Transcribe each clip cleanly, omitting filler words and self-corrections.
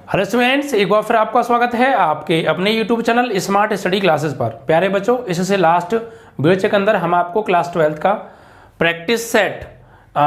Hello students, एक बार फिर आपका स्वागत है आपके अपने YouTube channel smart study classes पर। प्यारे बच्चों, इससे लास्ट वीडियो के अंदर हम आपको क्लास 12 का प्रैक्टिस सेट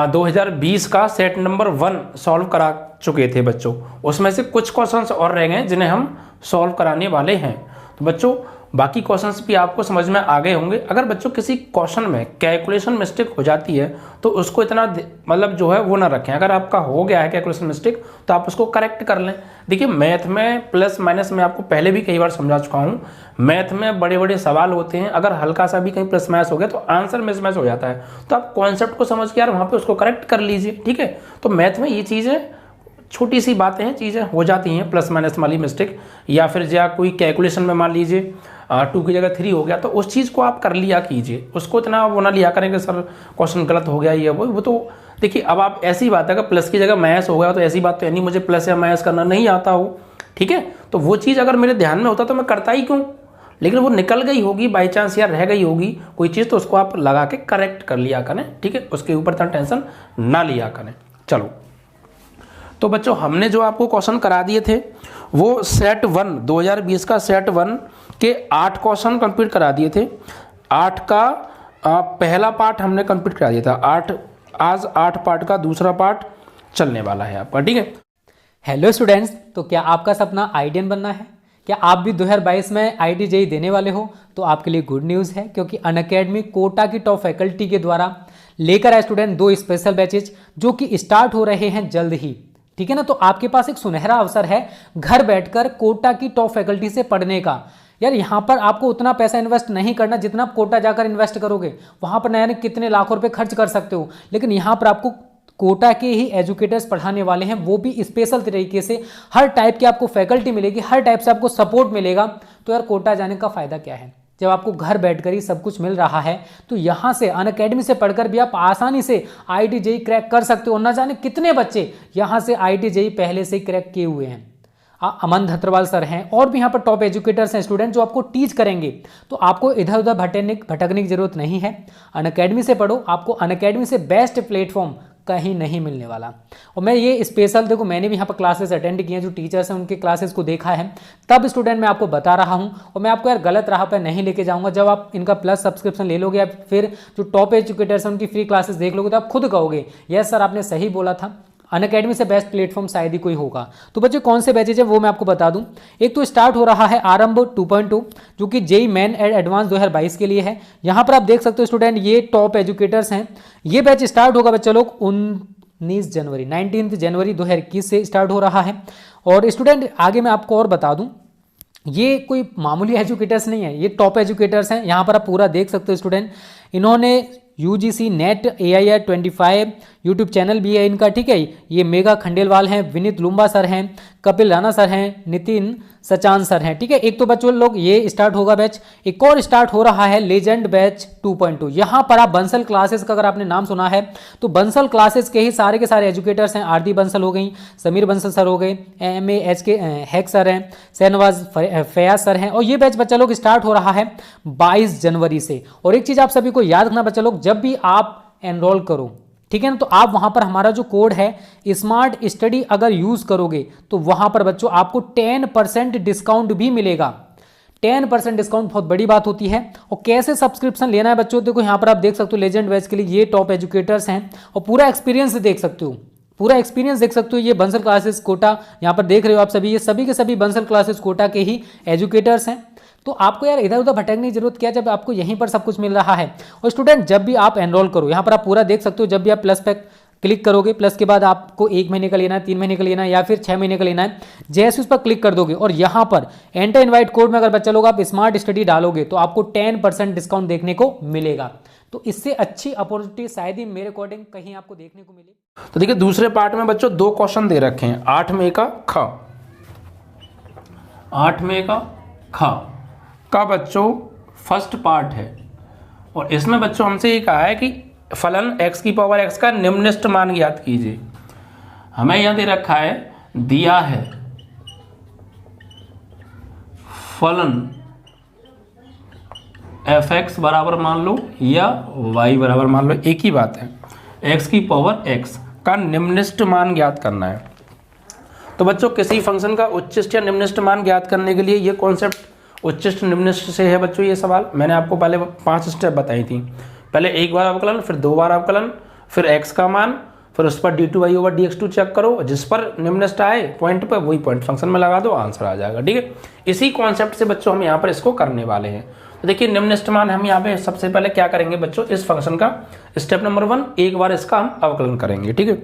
2020 का सेट नंबर 1 सॉल्व करा चुके थे बच्चों। उसमें से कुछ क्वेश्चंस और रह गए जिन्हें हम सॉल्व कराने वाले हैं। तो बच्चों, बाकी क्वेश्चंस भी आपको समझ में आ गए होंगे। अगर बच्चों किसी क्वेश्चन में कैलकुलेशन मिस्टेक हो जाती है तो उसको इतना मतलब जो है वो ना रखें। अगर आपका हो गया है कैलकुलेशन मिस्टेक तो आप उसको करेक्ट कर लें। देखिए, मैथ में प्लस माइनस मैं आपको पहले भी कई बार समझा चुका हूँ। मैथ में बड़े बड़े सवाल होते हैं, अगर हल्का सा भी कहीं प्लस माइनस हो गया तो आंसर मिसमैच हो जाता है। तो आप कॉन्सेप्ट को समझ के यार वहाँ पे उसको करेक्ट कर लीजिए, ठीक है। तो मैथ में ये चीज़ें छोटी सी बातें हैं, चीज़ें हो जाती हैं प्लस माइनस वाली मिस्टेक, या फिर या कोई कैलकुलेशन में मान लीजिए 2 की जगह 3 हो गया तो उस चीज़ को आप कर लिया कीजिए। उसको इतना वो ना लिया करें कि सर क्वेश्चन गलत हो गया ये वो तो देखिए, अब आप ऐसी बात है कि प्लस की जगह माइनस हो गया तो ऐसी बात तो है नहीं मुझे प्लस या माइनस करना नहीं आता हो, ठीक है। तो वो चीज़ अगर मेरे ध्यान में होता तो मैं करता ही क्यों, लेकिन वो निकल गई होगी बाई चांस या रह गई होगी कोई चीज़, तो उसको आप लगा के करेक्ट कर लिया करें, ठीक है। उसके ऊपर इतना टेंशन ना लिया करें। चलो, तो बच्चों हमने जो आपको क्वेश्चन करा दिए थे वो सेट 1 2020 का सेट 1 के 8 क्वेश्चन कंप्लीट करा दिए थे। 8 का पहला पार्ट हमने कंप्लीट करा दिया था। आज 8 पार्ट का दूसरा पार्ट चलने वाला है आपका, ठीक है। हेलो स्टूडेंट्स, तो क्या आपका सपना आईटीएन बनना है? क्या आप भी 2022 में आईटी जेई देने वाले हो? तो आपके लिए गुड न्यूज़ है, क्योंकि अनअकैडमी कोटा की टॉप फैकल्टी के द्वारा लेकर आए स्टूडेंट 2 स्पेशल बैचेज जो कि स्टार्ट हो रहे हैं जल्द ही, ठीक है ना। तो आपके पास एक सुनहरा अवसर है घर बैठकर कोटा की टॉप फैकल्टी से पढ़ने का। यार यहाँ पर आपको उतना पैसा इन्वेस्ट नहीं करना जितना आप कोटा जाकर इन्वेस्ट करोगे। वहाँ पर नया कितने लाखों रुपए खर्च कर सकते हो, लेकिन यहाँ पर आपको कोटा के ही एजुकेटर्स पढ़ाने वाले हैं, वो भी स्पेशल तरीके से। हर टाइप की आपको फैकल्टी मिलेगी, हर टाइप से आपको सपोर्ट मिलेगा। तो यार कोटा जाने का फ़ायदा क्या है जब आपको घर बैठकर ही सब कुछ मिल रहा है। तो यहाँ से अनअकैडमी से पढ़कर भी आप आसानी से आईटी जेई क्रैक कर सकते हो। ना जाने कितने बच्चे यहाँ से आईटी जेई पहले से क्रैक किए हुए हैं। अमन धत्रवाल सर हैं और भी यहाँ पर टॉप एजुकेटर्स हैं स्टूडेंट जो आपको टीच करेंगे। तो आपको इधर उधर भटकने की जरूरत नहीं है। अनअकैडमी से पढ़ो, आपको अनअकैडमी से बेस्ट प्लेटफॉर्म कहीं नहीं मिलने वाला। और मैं ये स्पेशल देखो, मैंने भी यहाँ पर क्लासेस अटेंड किए हैं, जो टीचर्स हैं उनके क्लासेस को देखा है, तब स्टूडेंट मैं आपको बता रहा हूँ। और मैं आपको यार गलत राह पर नहीं लेके जाऊँगा। जब आप इनका प्लस सब्सक्रिप्शन ले लोगे या फिर जो टॉप एजुकेटर्स हैं उनकी फ्री क्लासेस देख लोगे तो आप खुद कहोगे यस सर आपने सही बोला था, अनअकैडमी से बेस्ट प्लेटफॉर्म शायद ही कोई होगा। तो बच्चों कौन से बैचेज है वो मैं आपको बता दूं। एक तो स्टार्ट हो रहा है आरंभ 2.2 जो कि जेई मेन एंड एडवांस 2022 के लिए है। यहाँ पर आप देख सकते हो स्टूडेंट, ये टॉप एजुकेटर्स हैं। ये बैच स्टार्ट होगा बच्चा लोग 19 जनवरी 2021 से स्टार्ट हो रहा है। और स्टूडेंट आगे मैं आपको और बता दूं, ये कोई मामूली एजुकेटर्स नहीं है, ये टॉप एजुकेटर्स हैं। यहाँ पर आप पूरा देख सकते हो स्टूडेंट, इन्होंने UGC net AIR 25 YouTube channel भी है इनका, ठीक है। ये मेघा खंडेलवाल हैं, विनीत लुम्बा सर हैं, कपिल राणा सर हैं, नितिन सचान सर हैं, ठीक है। एक तो बच्चों लोग ये स्टार्ट होगा बैच। एक और स्टार्ट हो रहा है लेजेंड बैच 2.2। यहाँ पर आप बंसल क्लासेस का अगर आपने नाम सुना है तो बंसल क्लासेस के ही सारे के सारे एजुकेटर्स हैं। आरती बंसल हो गई, समीर बंसल सर हो गए, MAHK हैक सर हैं, शहनवाज फयाज सर हैं। और ये बैच बच्चा लोग स्टार्ट हो रहा है 22 जनवरी से। और एक चीज़ आप सभी को याद रखना बच्चा लोग, जब भी आप एनरोल करो, ठीक है ना, तो आप वहां पर हमारा जो कोड है स्मार्ट स्टडी अगर यूज करोगे तो वहां पर बच्चों आपको 10% डिस्काउंट भी मिलेगा। 10% डिस्काउंट बहुत बड़ी बात होती है। और कैसे सब्सक्रिप्शन लेना है बच्चों, देखो यहाँ पर आप देख सकते हो लेजेंड बैच के लिए ये टॉप एजुकेटर्स हैं और पूरा एक्सपीरियंस देख सकते हो, पूरा एक्सपीरियंस देख सकते हो। ये बंसल क्लासेस कोटा यहाँ पर देख रहे हो आप सभी, ये सभी के सभी बंसल क्लासेस कोटा के ही एजुकेटर्स हैं। तो आपको यार इधर उधर भटकने की जरूरत क्या है जब आपको यहीं पर सब कुछ मिल रहा है। और स्टूडेंट जब भी आप एनरोल करो, यहाँ पर आप पूरा देख सकते हो, जब भी आप प्लस पे क्लिक करोगे, प्लस के बाद आपको 1 महीने का लेना है, 3 महीने का लेना है या फिर 6 महीने का लेना है, जैसे उस पर क्लिक कर दोगे और यहाँ पर एंटर इनवाइट कोड में अगर बच्चा लोग आप स्मार्ट स्टडी डालोगे तो आपको 10% डिस्काउंट देखने को मिलेगा। तो इससे अच्छी अपॉर्चुनिटी शायद ही मेरे अकॉर्डिंग कहीं आपको देखने को मिले। तो देखिए, दूसरे पार्ट में बच्चों 2 क्वेश्चन दे रखे हैं। 8 में का ख बच्चों फर्स्ट पार्ट है। और इसमें बच्चों हमसे ये कहा है कि फलन x की पावर x का निम्नलिखित मान ज्ञात कीजिए। हमें यहां दे रखा है, दिया है फलन fx बराबर मान लो या y बराबर मान लो, एक ही बात है। x की पावर x का निम्नलिखित मान ज्ञात करना है। तो बच्चों किसी फंक्शन का उच्चिष्ट या निम्निष्ट मान ज्ञात करने के लिए ये कॉन्सेप्ट उच्चिष्ट निम्निष्ट से है बच्चों। ये सवाल मैंने आपको पहले 5 स्टेप बताई थी। पहले एक बार अवकलन, फिर 2 बार अवकलन, फिर x का मान, फिर उस पर d2y/dx2 चेक करो, जिस पर निम्निष्ट आए पॉइंट पर वही पॉइंट फंक्शन में लगा दो, आंसर आ जाएगा। ठीक है, इसी कॉन्सेप्ट से बच्चों हम यहाँ पर इसको करने वाले हैं। तो देखिए निम्निष्ट मान हम यहाँ पे सबसे पहले क्या करेंगे बच्चों, इस फंक्शन का स्टेप नंबर 1 एक बार इसका हम अवकलन करेंगे। ठीक है,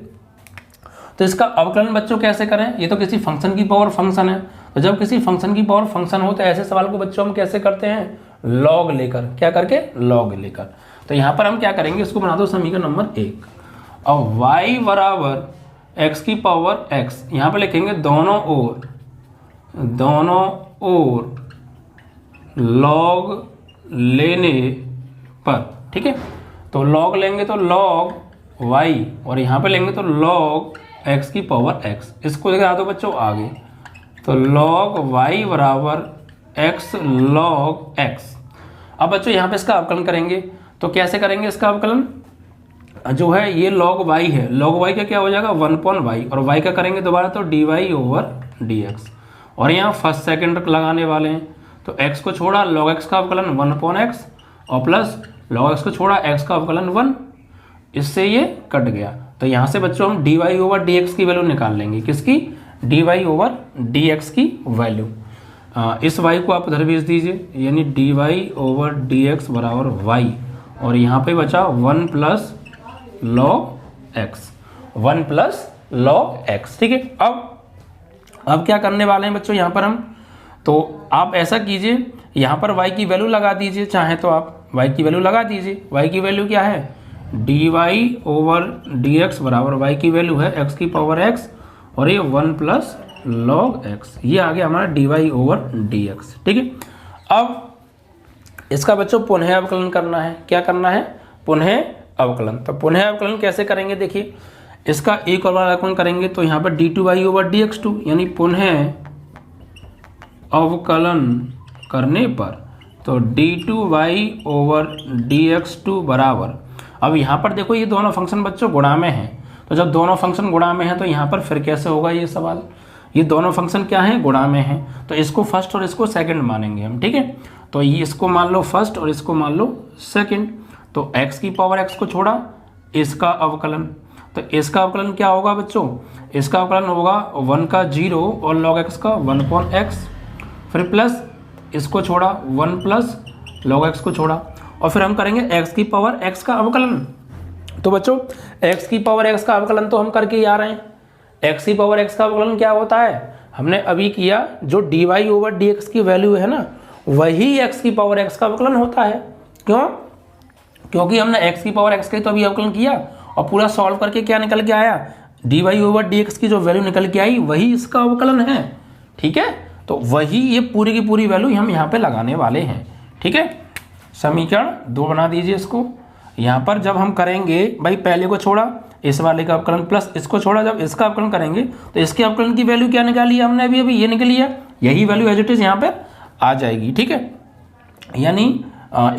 तो इसका अवकलन बच्चों कैसे करें, ये तो किसी फंक्शन की पावर फंक्शन है। तो जब किसी फंक्शन की पावर फंक्शन हो तो ऐसे सवाल को बच्चों हम कैसे करते हैं, लॉग लेकर। क्या करके, लॉग लेकर। तो यहाँ पर हम क्या करेंगे, इसको बना दो समीकरण नंबर 1। और y बराबर x की पावर x, यहाँ पर लिखेंगे दोनों ओर लॉग लेने पर। ठीक है, तो लॉग लेंगे तो लॉग y, और यहाँ पे लेंगे तो लॉग x की पावर x। इसको लगा दो बच्चों आगे, तो log y बराबर x log x। अब बच्चों यहाँ पे इसका अवकलन करेंगे, तो कैसे करेंगे इसका अवकलन, जो है ये log y है, log y का क्या हो जाएगा 1/y, और y का करेंगे दोबारा तो dy/dx। और यहाँ फर्स्ट सेकंड लगाने वाले हैं, तो x को छोड़ा log x का अवकलन 1/x, और प्लस log x को छोड़ा x का अवकलन 1, इससे ये कट गया। तो यहाँ से बच्चों हम dy/dx की वैल्यू निकाल लेंगे, किसकी, dy/dx की वैल्यू। इस y को आप उधर भेज दीजिए, यानी dy/dx बराबर y, और यहाँ पे बचा 1 + log x, 1 + log x। ठीक है, अब क्या करने वाले हैं बच्चों यहाँ पर हम, तो आप ऐसा कीजिए, यहाँ पर y की वैल्यू लगा दीजिए, चाहे तो आप y की वैल्यू लगा दीजिए। y की वैल्यू क्या है, dy/dx बराबर y की वैल्यू है x की पावर x, और ये 1 + log x, ये आ गया हमारा dy/dx। ठीक है, अब इसका बच्चों पुनः अवकलन करना है। क्या करना है, पुनः अवकलन। तो पुनः अवकलन कैसे करेंगे, देखिए इसका एक और बार अवकलन करेंगे, तो यहाँ पर d2y/dx2, यानी पुनः अवकलन करने पर तो d2y/dx2 बराबर, अब यहाँ पर देखो ये दोनों फंक्शन बच्चों गुणा में हैं, तो जब दोनों फंक्शन गुणा में हैं तो यहाँ पर फिर कैसे होगा ये सवाल, ये दोनों फंक्शन क्या हैं, गुणा में हैं, तो इसको फर्स्ट और इसको सेकंड मानेंगे हम। ठीक है, तो ये इसको मान लो फर्स्ट और इसको मान लो सेकंड। तो x की पावर x को छोड़ा, इसका अवकलन, तो इसका अवकलन क्या होगा बच्चों, इसका अवकलन होगा 1 का 0 और log x का 1/x, फिर प्लस इसको छोड़ा 1 + log x को छोड़ा, और फिर हम करेंगे x की पावर x का अवकलन। तो बच्चों x की पावर x का अवकलन तो हम करके ही आ रहे हैं। x की पावर x का अवकलन क्या होता है, हमने अभी किया, जो dy/dx की वैल्यू है ना, वही x की पावर x का अवकलन होता है। क्यों, क्योंकि हमने x की पावर x का तो अभी अवकलन किया, और पूरा सॉल्व करके क्या निकल के आया, dy/dx की जो वैल्यू निकल के आई वही इसका अवकलन है। ठीक है, तो वही ये पूरी की पूरी वैल्यू हम यहाँ पे लगाने वाले हैं। ठीक है, समीकरण 2 बना दीजिए इसको। यहाँ पर जब हम करेंगे भाई, पहले को छोड़ा इस वाले का अवकलन, प्लस इसको छोड़ा, जब इसका अवकलन करेंगे तो इसके अवकलन की वैल्यू क्या निकाली है हमने अभी ये निकली है, यही वैल्यू एज इट इज यहाँ पे आ जाएगी। ठीक है, यानी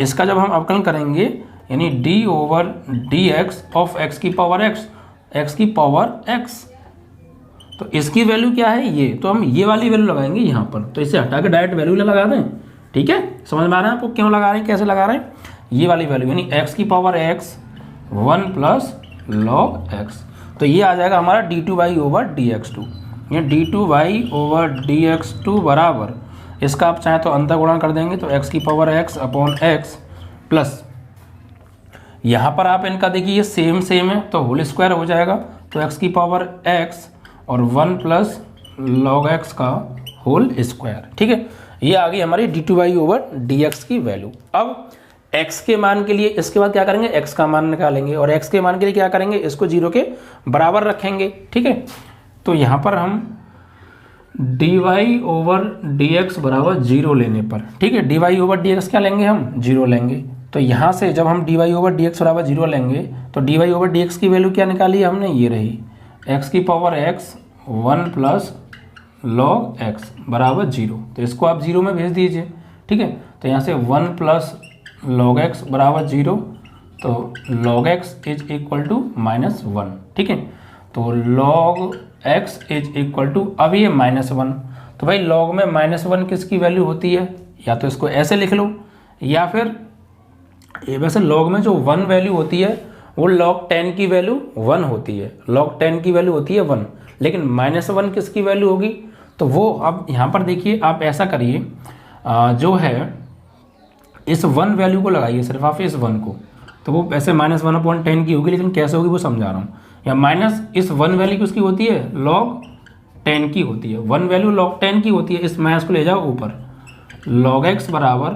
इसका जब हम अवकलन करेंगे, यानी d/dx ऑफ x की पावर x, x की पावर x, तो इसकी वैल्यू क्या है ये, तो हम ये वाली वैल्यू लगाएंगे यहाँ पर, तो इसे हटा के डायरेक्ट वैल्यू लगा दें। ठीक है, समझ में आ रहा है आपको क्यों लगा रहे हैं, कैसे लगा रहे हैं, ये वाली वैल्यू यानी x की पावर x 1 + log x, तो ये आ जाएगा हमारा d2y/dx2। ये d2y/dx2 बराबर, इसका आप चाहे तो अंतर गुणा कर देंगे, तो x की पावर x/x प्लस, यहाँ पर आप इनका देखिए सेम है तो होल स्क्वायर हो जाएगा, तो x की पावर x और 1 + log x का होल स्क्वायर। ठीक है, ये आ गई हमारी d2y/dx की वैल्यू। अब x के मान के लिए इसके बाद क्या करेंगे, x का मान निकालेंगे, और x के मान के लिए क्या करेंगे, इसको 0 के बराबर रखेंगे। ठीक है, तो यहाँ पर हम dy/dx बराबर 0 लेने पर, ठीक है, dy/dx क्या लेंगे हम, 0 लेंगे। तो यहाँ से जब हम dy/dx बराबर 0 लेंगे, तो dy/dx की वैल्यू क्या निकाली है हमने, ये रही x की पावर x 1 + log x बराबर 0, तो इसको आप 0 में भेज दीजिए। ठीक है, तो यहाँ से 1 + log x बराबर 0, तो log x = -1। ठीक है, तो log x is equal to, अब ये -1, तो भाई लॉग में -1 किसकी वैल्यू होती है, या तो इसको ऐसे लिख लो, या फिर ये वैसे लॉग में जो 1 वैल्यू होती है वो log 10 की वैल्यू 1 होती है, log 10 की वैल्यू होती है 1, लेकिन -1 किसकी वैल्यू होगी, तो वो अब यहाँ पर देखिए आप ऐसा करिए, जो है इस 1 वैल्यू को लगाइए सिर्फ आप इस 1 को, तो वो ऐसे -1/10 की होगी, लेकिन कैसे होगी वो समझा रहा हूँ। या माइनस इस 1 वैल्यू किसकी होती है, log 10 की होती है, 1 वैल्यू log 10 की होती है, इस माइनस को ले जाओ ऊपर, log x बराबर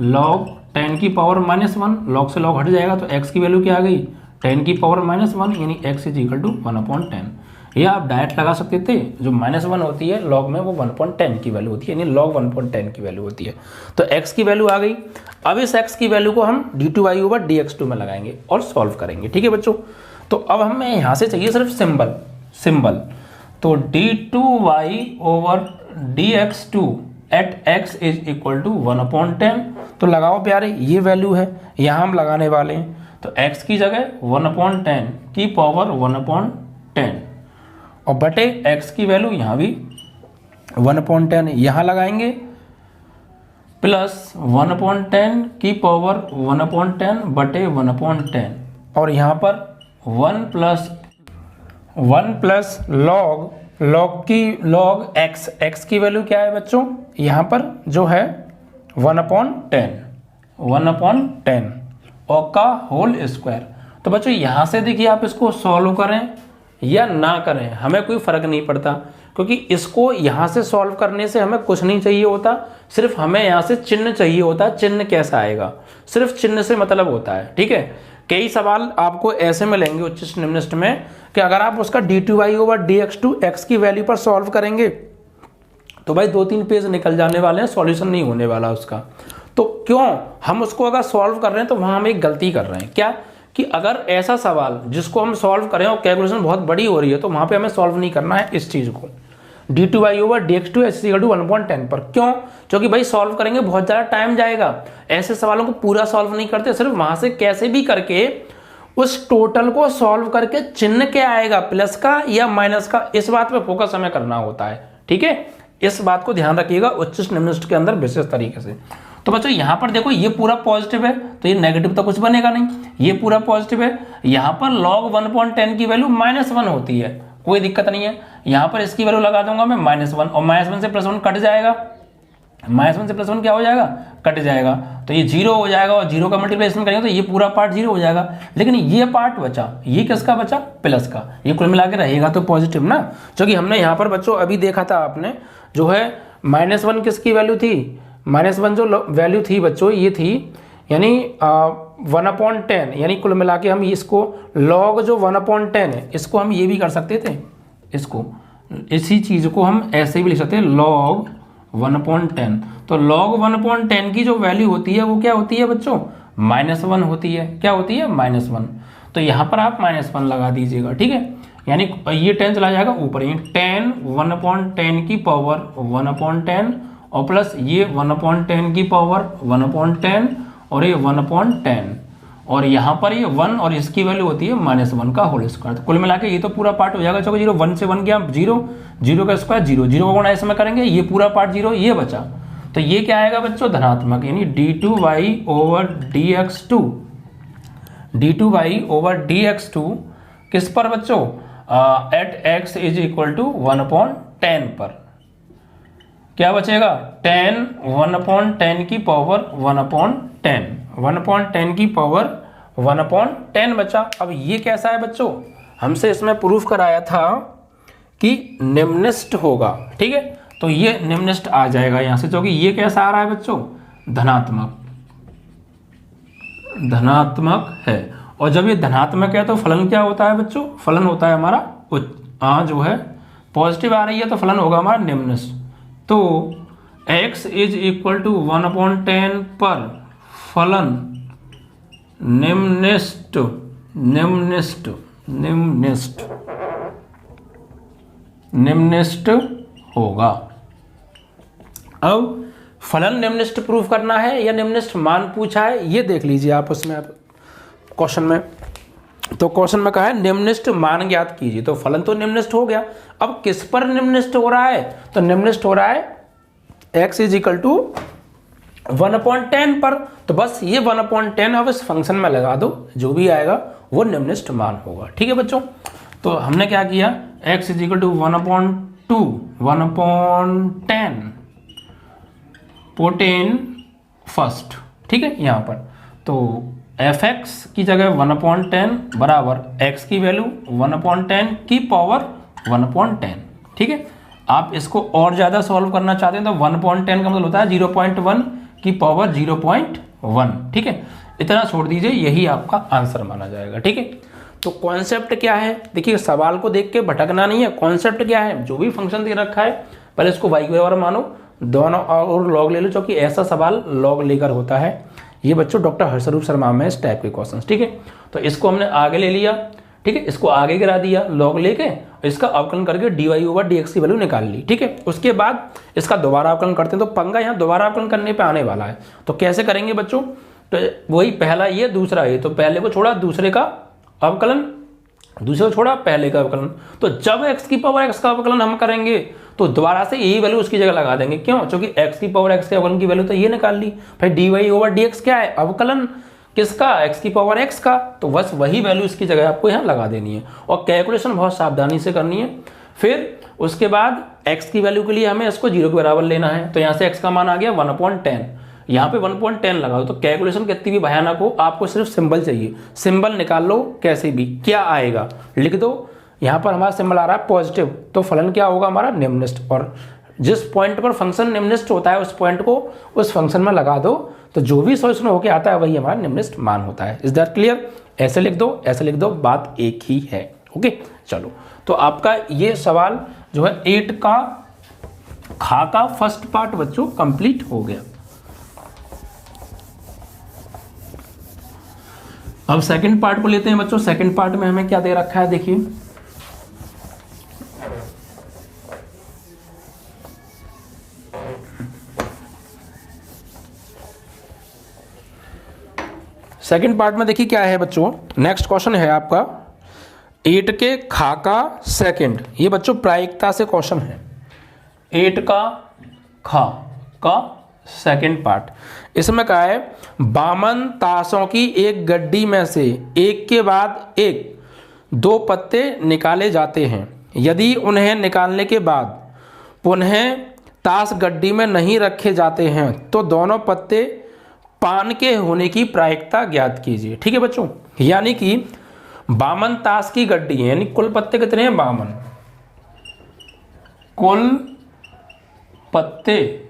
log 10 की पावर -1, log से log हट जाएगा तो x की वैल्यू क्या आ गई, 10 की पावर -1, यानी x इज इक्वल टू 1/10। या आप डायरेक्ट लगा सकते थे, जो -1 होती है log में वो 1/10 की वैल्यू होती है, यानी log 1/10 की वैल्यू होती है। तो x की वैल्यू आ गई। अब इस x की वैल्यू को हम d2y/dx2 में लगाएंगे और सॉल्व करेंगे, ठीक है बच्चों। तो अब हमें यहाँ से चाहिए सिर्फ सिंबल, तो d2y/dx2 at x is equal to 1/10, तो लगाओ प्यारे, ये वैल्यू है, यहाँ हम लगाने वाले हैं, तो x की जगह 1/10 की पावर 1/10 और बटे x की वैल्यू यहाँ भी 1/10 यहाँ लगाएंगे, प्लस 1/10 की पावर 1/10 बटे 1/10, और यहाँ पर 1 प्लस log x की वैल्यू क्या है बच्चों, यहाँ पर जो है 1/10 और का होल स्क्वायर। तो बच्चों यहाँ से देखिए आप इसको सॉल्व करें या ना करें हमें कोई फर्क नहीं पड़ता, क्योंकि इसको यहाँ से सॉल्व करने से हमें कुछ नहीं चाहिए होता, सिर्फ हमें यहाँ से चिन्ह चाहिए होता है। चिन्ह कैसा आएगा, सिर्फ चिन्ह से मतलब होता है, ठीक है। कई सवाल आपको ऐसे मिलेंगे उच्च निम्नलिखित में कि अगर आप उसका d2y/dx2 x की वैल्यू पर सॉल्व करेंगे तो भाई 2-3 पेज निकल जाने वाले हैं, सॉल्यूशन नहीं होने वाला उसका। तो क्यों हम उसको अगर सॉल्व कर रहे हैं तो वहाँ हम एक गलती कर रहे हैं, क्या कि अगर ऐसा सवाल जिसको हम सॉल्व करें और कैलकुलेशन बहुत बड़ी हो रही है तो वहाँ पे हमें सॉल्व नहीं करना है इस चीज़ को, d2y/dx2 इज इक्वल टू 1/10 पर। क्यों, क्योंकि भाई सॉल्व करेंगे बहुत ज़्यादा टाइम जाएगा, ऐसे सवालों को पूरा सॉल्व नहीं करते, सिर्फ वहाँ से कैसे भी करके उस टोटल को सॉल्व करके चिन्ह क्या आएगा, प्लस का या माइनस का, इस बात पे फोकस हमें करना होता है, ठीक है। इस बात को ध्यान रखिएगा उच्च निम्नलिखित के अंदर विशेष तरीके से। तो बच्चों यहाँ पर देखो ये पूरा पॉजिटिव है तो ये नेगेटिव तो कुछ बनेगा नहीं, ये पूरा पॉजिटिव है, यहाँ पर log 1/10 की वैल्यू -1 होती है, कोई दिक्कत नहीं है। यहाँ पर इसकी वैल्यू लगा दूंगा मैं -1 और -1 से +1 कट जाएगा, -1 से +1 क्या हो जाएगा, कट जाएगा, तो ये 0 हो जाएगा और 0 का मल्टीप्लिकेशन करेंगे तो ये पूरा पार्ट 0 हो जाएगा, लेकिन ये पार्ट बचा, ये किसका बचा, प्लस का, ये कुल मिला के रहेगा तो पॉजिटिव ना। क्योंकि हमने यहाँ पर बच्चों अभी देखा था आपने जो है -1 किसकी वैल्यू थी, -1 जो वैल्यू थी बच्चों ये थी यानी 1/10, यानी कुल मिला के हम इसको log जो 1/10 है इसको हम ये भी कर सकते थे, इसको इसी चीज़ को हम ऐसे भी लिख सकते हैं log 1/10। तो log 1/10 की जो वैल्यू होती है वो क्या होती है बच्चों, -1 होती है, क्या होती है, -1। तो यहाँ पर आप -1 लगा दीजिएगा, ठीक है, यानी ये 10 चला जाएगा ऊपर, ये 10 1/10 की पावर 1/10 और प्लस ये 1/10 की पावर 1/10 और ये 1/10 और यहाँ पर ये 1 और इसकी वैल्यू होती है -1 का होल स्क्वायर। तो कुल मिला के ये तो पूरा पार्ट हो जाएगा, चलो 1 से 1 गया 0, 0 का स्क्वायर 0, 0 को गुणा इसमें करेंगे, ये पूरा पार्ट 0, ये बचा, तो ये क्या आएगा बच्चों, धनात्मक, यानी d2y/dx2 किस पर बच्चों, at x is equal to 1/10 पर क्या बचेगा, 10 1/10 की पावर 1/10, 1/10 की पावर 1/10 बचा। अब ये कैसा है बच्चों, हमसे इसमें प्रूफ कराया था कि निम्नलिखित होगा, ठीक है, तो ये निम्नलिखित आ जाएगा यहाँ से, क्योंकि ये कैसा आ रहा है बच्चों, धनात्मक है, और जब ये धनात्मक है तो फलन क्या होता है बच्चों, फलन होता है हमारा जो है पॉजिटिव आ रही है तो फलन होगा हमारा निम्नलिखित। तो x इज इक्वल टू 1/10 पर फलन निम्नलिखित होगा। अब फलन निम्नलिखित प्रूफ करना है या निम्नलिखित मान पूछा है, ये देख लीजिए आप उसमें क्वेश्चन में। तो क्वेश्चन में कहा है निम्नलिखित मान ज्ञात कीजिए, तो फलन तो निम्नलिखित हो गया। अब किस पर निम्नलिखित हो रहा है, तो निम्नलिखित हो रहा है x इज इक्वल टू 1/10 पर। तो बस ये 1/10 अब इस फंक्शन में लगा दो, जो भी आएगा वो निम्नलिखित मान होगा। ठीक है बच्चों, तो हमने क्या किया, x is equal to 1/10 put in first. ठीक है, यहाँ पर तो fx की जगह 1/10 बराबर x की वैल्यू 1/10 की पावर 1/10। ठीक है, आप इसको और ज़्यादा सॉल्व करना चाहते हैं तो 1/10 का मतलब होता है 0.1 की पावर 0.1। ठीक है, इतना छोड़ दीजिए, यही आपका आंसर माना जाएगा। ठीक है, तो कॉन्सेप्ट क्या है, देखिए सवाल को देख के भटकना नहीं है। कॉन्सेप्ट क्या है, जो भी फंक्शन दे रखा है पहले इसको y के बराबर मानो, दोनों और लॉग ले लो, क्योंकि ऐसा सवाल लॉग लेकर होता है। ये बच्चों डॉक्टर हर्षरूप शर्मा में इस टाइप के क्वेश्चंस। ठीक है, तो इसको हमने आगे ले लिया। ठीक है, इसको आगे गिरा दिया लॉग लेके, इसका अवकलन करके dy/dx की वैल्यू निकाल ली। ठीक है, उसके बाद इसका दोबारा अवकलन करते हैं, तो पंगा यहाँ दोबारा अवकलन करने पे आने वाला है। तो कैसे करेंगे बच्चों, तो वही पहला ये दूसरा ये, तो पहले को छोड़ा दूसरे का अवकलन, दूसरे को छोड़ा पहले का अवकलन। तो जब x की पावर x का अवकलन हम करेंगे तो दोबारा से यही वैल्यू उसकी जगह लगा देंगे। क्यों, क्योंकि x की पावर x के अवकलन की वैल्यू तो ये निकाल ली। फिर dy/dx क्या है, अवकलन किसका, x की पावर x का, तो बस वही वैल्यू इसकी जगह आपको यहाँ लगा देनी है और कैलकुलेशन बहुत सावधानी से करनी है। फिर उसके बाद x की वैल्यू के लिए हमें इसको 0 के बराबर लेना है, तो यहाँ से x का मान आ गया 1/10, यहाँ पे 1/10 लगाओ। तो कैलकुलेशन कितनी भी भयानक हो, आपको सिर्फ सिंबल चाहिए, सिंबल निकाल लो कैसे भी, क्या आएगा लिख दो। यहाँ पर हमारा सिंबल आ रहा है पॉजिटिव, तो फलन क्या होगा हमारा निम्नलिखित, और जिस पॉइंट पर फंक्शन निम्नलिखित होता है उस पॉइंट को उस फंक्शन में लगा दो, तो जो भी सॉल्यूशन होके आता है वही हमारा निम्नलिखित मान होता है। इज दैट क्लियर, ऐसे लिख दो ऐसे लिख दो, बात एक ही है। ओके चलो, तो आपका ये सवाल जो है 8 का खा का फर्स्ट पार्ट बच्चों कंप्लीट हो गया। अब सेकंड पार्ट को लेते हैं बच्चों। सेकंड पार्ट में हमें क्या दे रखा है, देखिए सेकंड पार्ट में देखिए क्या है बच्चों। नेक्स्ट क्वेश्चन है आपका 8 के खा का सेकंड। ये बच्चों प्रायिकता से क्वेश्चन है। 8 का खा का सेकंड पार्ट, इसमें कहा है 52 ताशों की एक गड्डी में से एक के बाद एक 2 पत्ते निकाले जाते हैं। यदि उन्हें निकालने के बाद पुनः ताश गड्डी में नहीं रखे जाते हैं तो दोनों पत्ते पान के होने की प्रायिकता ज्ञात कीजिए। ठीक है बच्चों, यानी कि 52 ताश की गड्डी है, यानी कुल पत्ते कितने हैं 52, कुल पत्ते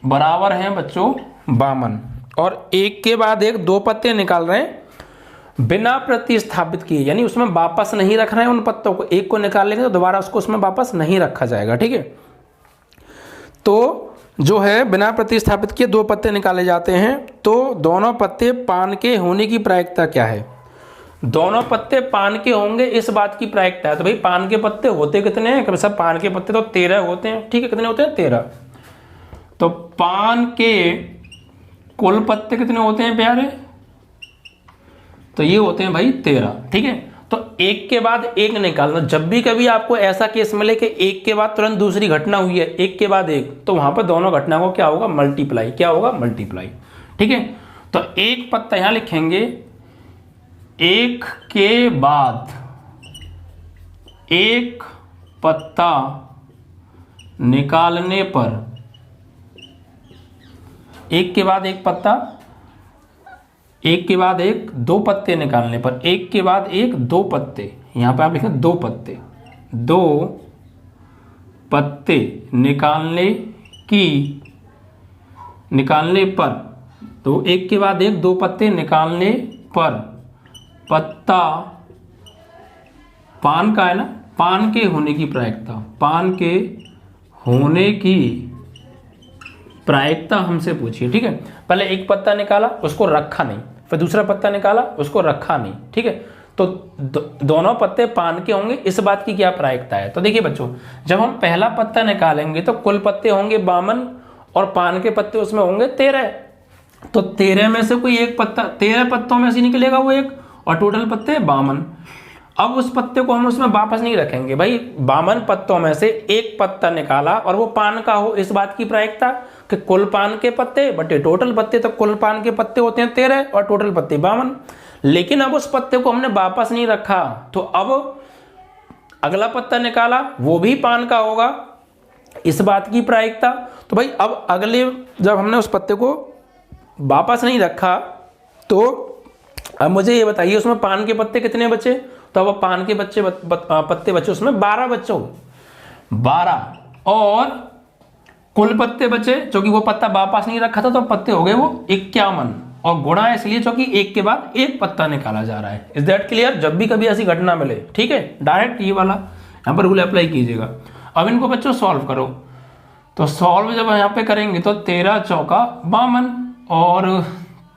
बराबर हैं बच्चों 52, और एक के बाद एक 2 पत्ते निकाल रहे हैं बिना प्रतिस्थापित किए, यानी उसमें वापस नहीं रख रहे हैं उन पत्तों को। एक को निकाल लेंगे तो दोबारा उसको उसमें वापस नहीं रखा जाएगा। ठीक है, तो जो है बिना प्रतिस्थापित किए 2 पत्ते निकाले जाते हैं, तो दोनों पत्ते पान के होने की प्रायिकता क्या है, दोनों पत्ते पान के होंगे इस बात की प्रायिकता है। तो भाई पान के पत्ते होते कितने हैं, सब पान के पत्ते तो 13 होते हैं। ठीक है, कितने होते हैं 13, तो पान के कुल पत्ते कितने होते हैं प्यारे, तो ये होते हैं भाई 13। ठीक है, तो एक के बाद एक निकालना। जब भी कभी आपको ऐसा केस मिले कि एक के बाद तुरंत दूसरी घटना हुई है, एक के बाद एक, तो वहां पर दोनों घटना को क्या होगा मल्टीप्लाई, क्या होगा मल्टीप्लाई। ठीक है, तो एक पत्ता यहां लिखेंगे, एक के बाद एक पत्ता निकालने पर, एक के बाद एक पत्ता, एक के बाद एक 2 पत्ते निकालने पर, एक के बाद एक 2 पत्ते, यहां पे आप लिखें 2 पत्ते, 2 पत्ते निकालने पर, तो एक के बाद एक 2 पत्ते निकालने पर पत्ता पान का है ना, पान के होने की प्रायिकता, पान के होने की प्रायिकता हमसे पूछिए। ठीक है, पहले एक पत्ता निकाला उसको रखा नहीं, फिर दूसरा पत्ता निकाला उसको रखा नहीं। ठीक है, तो दोनों पत्ते पान के होंगे इस बात की क्या प्रायिकता है। तो देखिए बच्चों, जब हम पहला पत्ता निकालेंगे तो कुल पत्ते होंगे 52 और पान के पत्ते उसमें होंगे 13, तो 13 में से कोई एक पत्ता, 13 पत्तों में से निकलेगा वो एक, और टोटल पत्ते 52। अब उस पत्ते को हम उसमें वापस नहीं रखेंगे भाई, 52 पत्तों में से एक पत्ता निकाला और वो पान का हो, इस बात की प्रायिकता कि कुल पान के पत्ते बटे टोटल पत्ते, तो कुल पान के पत्ते होते हैं 13 और टोटल पत्ते 52। लेकिन अब उस पत्ते को हमने वापस नहीं रखा, तो अब अगला पत्ता निकाला वो भी पान का होगा, इस बात की प्रायिकता। तो भाई अब अगले जब हमने उस पत्ते को वापस नहीं रखा, तो अब मुझे ये बताइए उसमें पान के पत्ते कितने बचे। तो अब पान के पत्ते बचे उसमें 12 बच्चों, 12, और कुल पत्ते बचे क्योंकि वो पत्ता वापस नहीं रखा था, तो पत्ते हो गए वो 51, और गुणा इसलिए क्योंकि एक के बाद एक पत्ता निकाला जा रहा है। Is that clear? जब भी कभी ऐसी घटना मिले, ठीक है, डायरेक्ट ये वाला यहाँ पर रूल अप्लाई कीजिएगा। अब इनको बच्चों सॉल्व करो, तो सॉल्व जब यहाँ पे करेंगे तो 13 चौका 52 और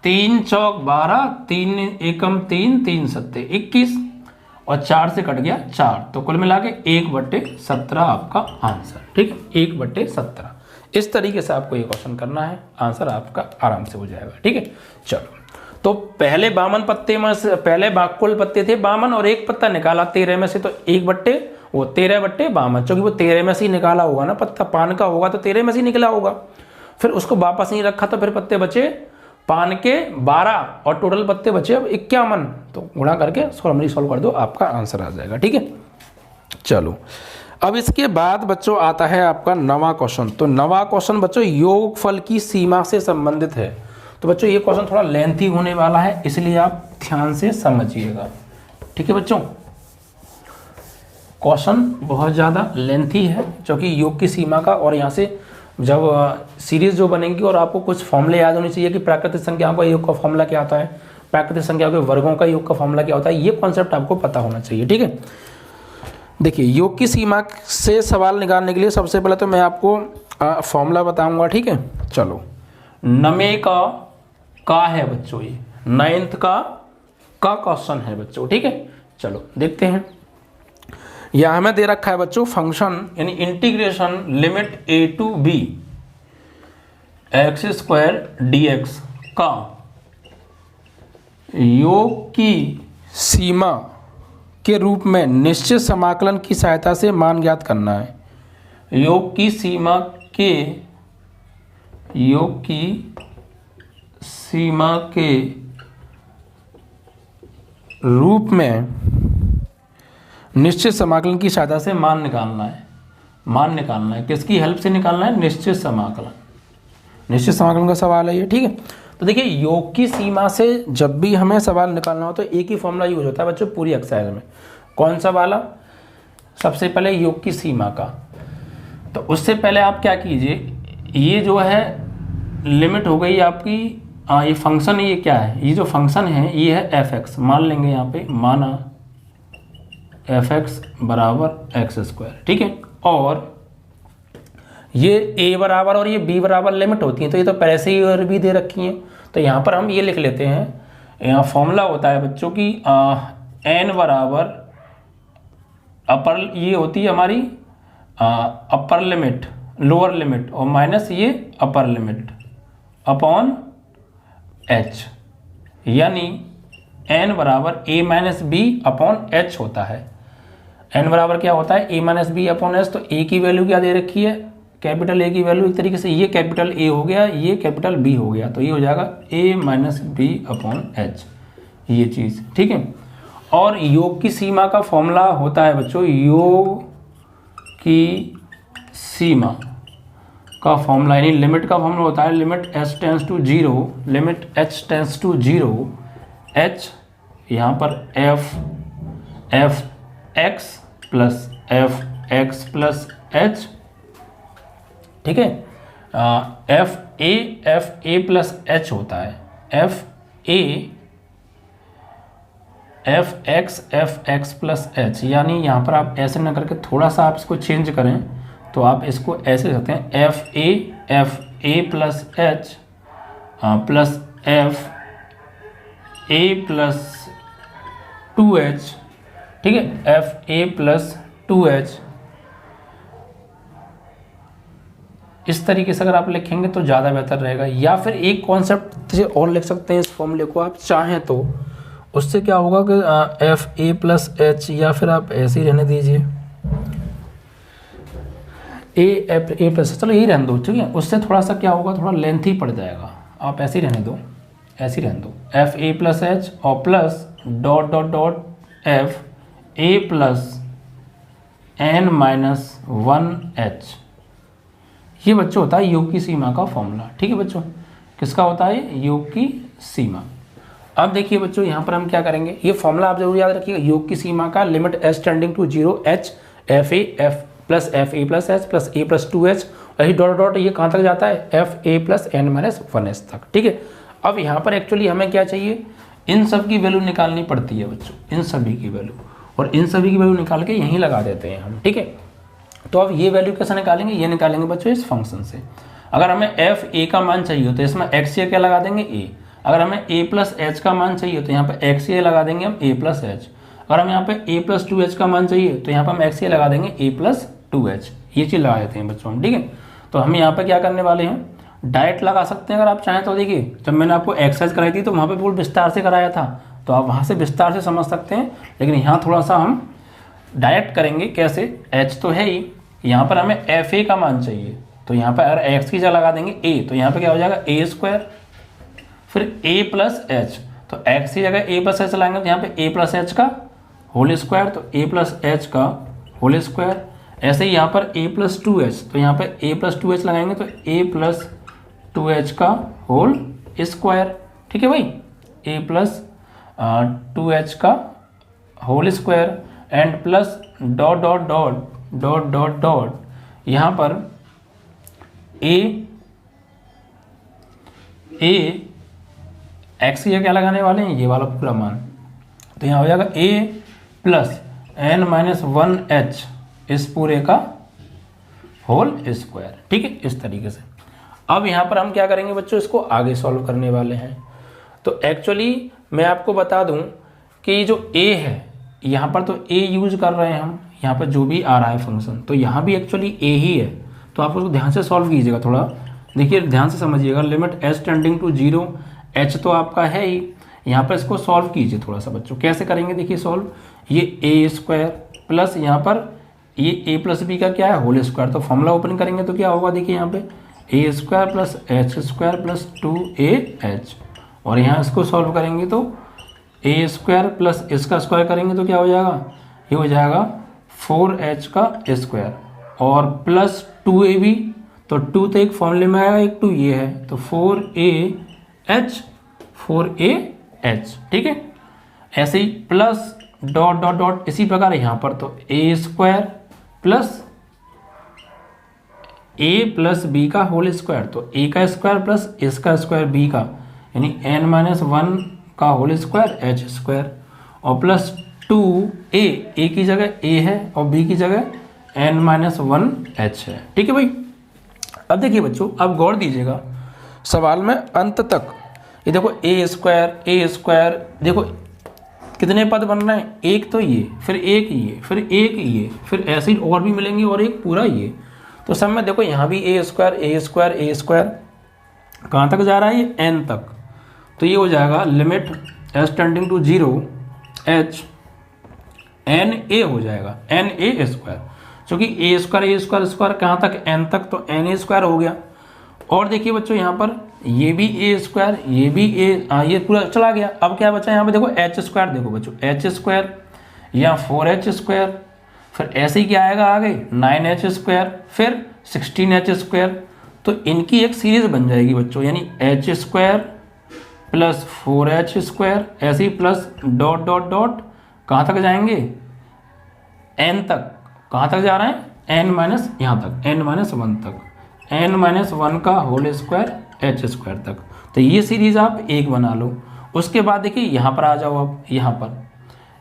3 चौक 12, 3 एकम 3, 3 सत्ते 21 और 4 से कट गया 4, तो कुल मिला के 1/17 आपका आंसर। ठीक है, 1/17। इस तरीके से आपको ये क्वेश्चन करना है, आंसर आपका आराम से हो जाएगा। ठीक है, चलो, तो पहले 52 पत्ते में से पहले कुल पत्ते थे 52 और एक पत्ता निकाला 13 में से, तो 13/52, क्योंकि वो 13 में से ही निकाला होगा ना, पत्ता पान का होगा तो 13 में से ही निकला होगा। फिर उसको वापस नहीं रखा, तो फिर पत्ते बचे पान के 12 और टोटल पत्ते बचे अब 51, तो गुणा करके सॉल्व कर दो, आपका आंसर आ जाएगा। ठीक है, चलो, अब इसके बाद बच्चों आता है आपका नवा क्वेश्चन। तो नवा क्वेश्चन बच्चों योगफल की सीमा से संबंधित है। तो बच्चों ये क्वेश्चन थोड़ा लेंथी होने वाला है, इसलिए आप ध्यान से समझिएगा। ठीक है बच्चों, क्वेश्चन बहुत ज़्यादा लेंथी है क्योंकि योग की सीमा का, और यहाँ से जब सीरीज जो बनेंगी और आपको कुछ फॉर्मूले याद होने चाहिए कि प्राकृतिक संख्याओं का योग का फॉर्मूला क्या होता है, प्राकृतिक संख्याओं के वर्गों का योग का फॉर्मूला क्या होता है, ये कॉन्सेप्ट आपको पता होना चाहिए। ठीक है, देखिए योग की सीमा से सवाल निकालने के लिए सबसे पहले तो मैं आपको फॉर्मूला बताऊंगा। ठीक है, चलो, नमे का है बच्चों, ये 9th का क्वेश्चन है बच्चों। ठीक है, चलो देखते हैं। यह हमें दे रखा है बच्चों फंक्शन यानी integration limit a to b x² dx का योग की सीमा के रूप में निश्चित समाकलन की सहायता से मान ज्ञात करना है। योग की सीमा के रूप में निश्चित समाकलन की सहायता से मान निकालना है। किसकी हेल्प से निकालना है? निश्चित समाकलन का सवाल है ये। ठीक है, तो देखिए योग की सीमा से जब भी हमें सवाल निकालना हो तो एक ही फॉर्मूला यूज होता है बच्चों पूरी एक्सरसाइज में। कौन सा वाला? सबसे पहले योग की सीमा का। तो उससे पहले आप क्या कीजिए, ये जो है लिमिट हो गई आपकी, ये फंक्शन ये क्या है, ये जो फंक्शन है ये है f(x), मान लेंगे यहाँ पे, माना f(x) बराबर x²। ठीक है, और ये a बराबर और ये b बराबर लिमिट होती है, तो ये तो पहले से ही और भी दे रखी है, तो यहाँ पर हम ये लिख लेते हैं। यहाँ फॉर्मूला होता है बच्चों की n बराबर अपर, ये होती है हमारी अपर लिमिट, लोअर लिमिट, और माइनस ये अपर लिमिट अपॉन h, यानी n बराबर a minus B upon h होता है। n बराबर क्या होता है? a minus B upon h। तो a की वैल्यू क्या दे रखी है? कैपिटल A की वैल्यू, एक तरीके से ये कैपिटल A हो गया, ये कैपिटल B हो गया, तो ये हो जाएगा a minus B upon h, ये चीज़। ठीक है, और योग की सीमा का फॉर्मूला होता है बच्चों, योग की सीमा का फॉर्मूला यानी लिमिट का फॉर्मूला होता है limit h tends to 0, limit h tends to 0, h यहाँ पर f(x) plus f(x) plus h। ठीक है, fa प्लस h होता है, f(x) प्लस h, यानी यहाँ पर आप ऐसे ना करके थोड़ा सा आप इसको चेंज करें तो आप इसको ऐसे करते हैं fa plus h plus fa plus 2h। ठीक है, fa प्लस 2h, इस तरीके से अगर आप लिखेंगे तो ज़्यादा बेहतर रहेगा। या फिर एक कॉन्सेप्ट से और लिख सकते हैं इस फॉर्मूले को आप चाहें तो, उससे क्या होगा कि एफ ए प्लस एच, या फिर आप ऐसे ही रहने दीजिए ए एफ ए प्लस, चलो यही रहने दो, ठीक है। उससे थोड़ा सा क्या होगा, थोड़ा लेंथी पड़ जाएगा, आप ऐसे ही रहने दो, ऐसे ही रहने दो, एफ ए प्लस एच और plus dot dot dot F A plus N minus 1h। ये बच्चों होता है योग की सीमा का फॉर्मूला, ठीक है बच्चों। किसका होता है, योग की सीमा। अब देखिए बच्चों यहाँ पर हम क्या करेंगे, ये फॉर्मूला आप जरूर याद रखिएगा, योग की सीमा का, limit S tending to 0 h F A F plus F A plus H plus A plus 2h, वही डॉट डॉट ये कहाँ तक जाता है, F A plus N minus 1h तक, ठीक है। अब यहाँ पर एक्चुअली हमें क्या चाहिए, इन सब की वैल्यू निकालनी पड़ती है बच्चों, इन सभी की वैल्यू, और इन सभी की वैल्यू निकाल के यहीं लगा देते हैं हम, ठीक है। तो अब ये वैल्यू कैसे निकालेंगे, ये निकालेंगे बच्चों इस फंक्शन से। अगर हमें एफ ए का मान चाहिए तो इसमें एक्स ए क्या लगा देंगे, ए। अगर हमें ए प्लस एच का मान चाहिए तो यहाँ पे एक्स ए लगा देंगे हम, ए प्लस एच। अगर हम यहाँ पे ए प्लस 2h का मान चाहिए तो यहाँ पर हम एक्स ए लगा देंगे, ए प्लस 2h। ये चीज़ लगा देते हैं बच्चों हम, ठीक है। तो हम यहाँ पे क्या करने वाले हैं, डायरेक्ट लगा सकते हैं अगर आप चाहें तो। देखिए जब मैंने आपको एक्सरसाइज कराई थी तो वहाँ पे पूर्ण विस्तार से कराया था, तो आप वहाँ से विस्तार से समझ सकते हैं, लेकिन यहाँ थोड़ा सा हम डायरेक्ट करेंगे। कैसे, h तो है ही, यहाँ पर हमें एफ ए का मान चाहिए, तो यहाँ पर अगर x की जगह लगा देंगे a, तो यहाँ पे क्या हो जाएगा a स्क्वायर, फिर a प्लस एच, तो x की जगह a प्लस एच लाएंगे तो यहाँ पे a प्लस एच का होल स्क्वायर, तो a प्लस एच का होल स्क्वायर। ऐसे ही यहाँ पर a प्लस 2h, तो यहाँ पे a प्लस 2h लगाएंगे तो a प्लस 2h का होल स्क्वायर, ठीक है भाई, a प्लस 2h का whole square, and plus dot dot dot dot dot dot यहाँ पर a x की जगह क्या लगाने वाले हैं, ये वाला पूरा मान, तो यहाँ हो जाएगा a plus N minus 1h इस पूरे का होल स्क्वायर, ठीक है, इस तरीके से। अब यहाँ पर हम क्या करेंगे बच्चों, इसको आगे सॉल्व करने वाले हैं। तो एक्चुअली मैं आपको बता दूं कि जो a है, यहाँ पर तो a यूज कर रहे हैं हम, यहाँ पर जो भी आ रहा है फंक्शन, तो यहाँ भी एक्चुअली a ही है। तो आप उसको ध्यान से सॉल्व कीजिएगा, थोड़ा देखिए ध्यान से समझिएगा। Limit s tending to 0, h तो आपका है ही, यहाँ पर इसको सॉल्व कीजिए थोड़ा सा बच्चों। कैसे करेंगे देखिए सॉल्व, ये a स्क्वायर प्लस यहाँ पर ये a प्लस बी का क्या है, होल स्क्वायर, तो फॉर्मूला ओपन करेंगे तो क्या होगा, देखिए यहाँ पे a square plus H square plus 2ah, और यहाँ इसको सॉल्व करेंगे तो a स्क्वायर प्लस इसका स्क्वायर करेंगे तो क्या हो जाएगा, ये हो जाएगा 4h का स्क्वायर, और प्लस 2ab, तो 2 तो एक फॉर्मूले में आएगा, एक 2 ये है, तो 4ah, ठीक है। ऐसे ही प्लस डॉट डॉट डॉट, इसी प्रकार यहाँ पर तो a square plus a plus B का होल स्क्वायर, तो a का स्क्वायर प्लस इसका स्क्वायर b का, यानी n माइनस 1 का होल स्क्वायर h स्क्वायर, और प्लस 2a, a की जगह a है और b की जगह n माइनस 1h है, ठीक है भाई। अब देखिए बच्चों, अब गौर दीजिएगा सवाल में अंत तक। ये देखो a स्क्वायर, देखो कितने पद बन रहे हैं, एक तो ये, फिर एक ये, फिर एक ये, फिर ऐसे ही और भी मिलेंगे, और एक पूरा ये। तो सब में देखो यहाँ भी a स्क्वायर कहाँ तक जा रहा है, ये n तक, तो ये हो जाएगा limit s tending to 0 h n a हो जाएगा, n a स्क्वायर, क्योंकि a स्क्वायर कहाँ तक, n तक, तो n a स्क्वायर हो गया। और देखिए बच्चों यहाँ पर ये भी a स्क्वायर, ये भी ये पूरा चला गया। अब क्या बचा यहाँ पे, देखो h स्क्वायर, देखो बच्चों h स्क्वायर या 4h स्क्वायर, फिर ऐसे ही क्या आएगा आगे 9h स्क्वायर, फिर 16h स्क्वायर, तो इनकी एक सीरीज बन जाएगी बच्चों, यानी h square plus 4h square, ऐसे ही प्लस डॉट डॉट डॉट कहाँ तक जाएंगे, n तक, कहाँ तक जा रहे हैं, n माइनस यहाँ तक, n माइनस 1 तक, n माइनस 1 का होल स्क्वायर h स्क्वायर तक। तो ये सीरीज आप एक बना लो। उसके बाद देखिए यहाँ पर आ जाओ, अब यहाँ पर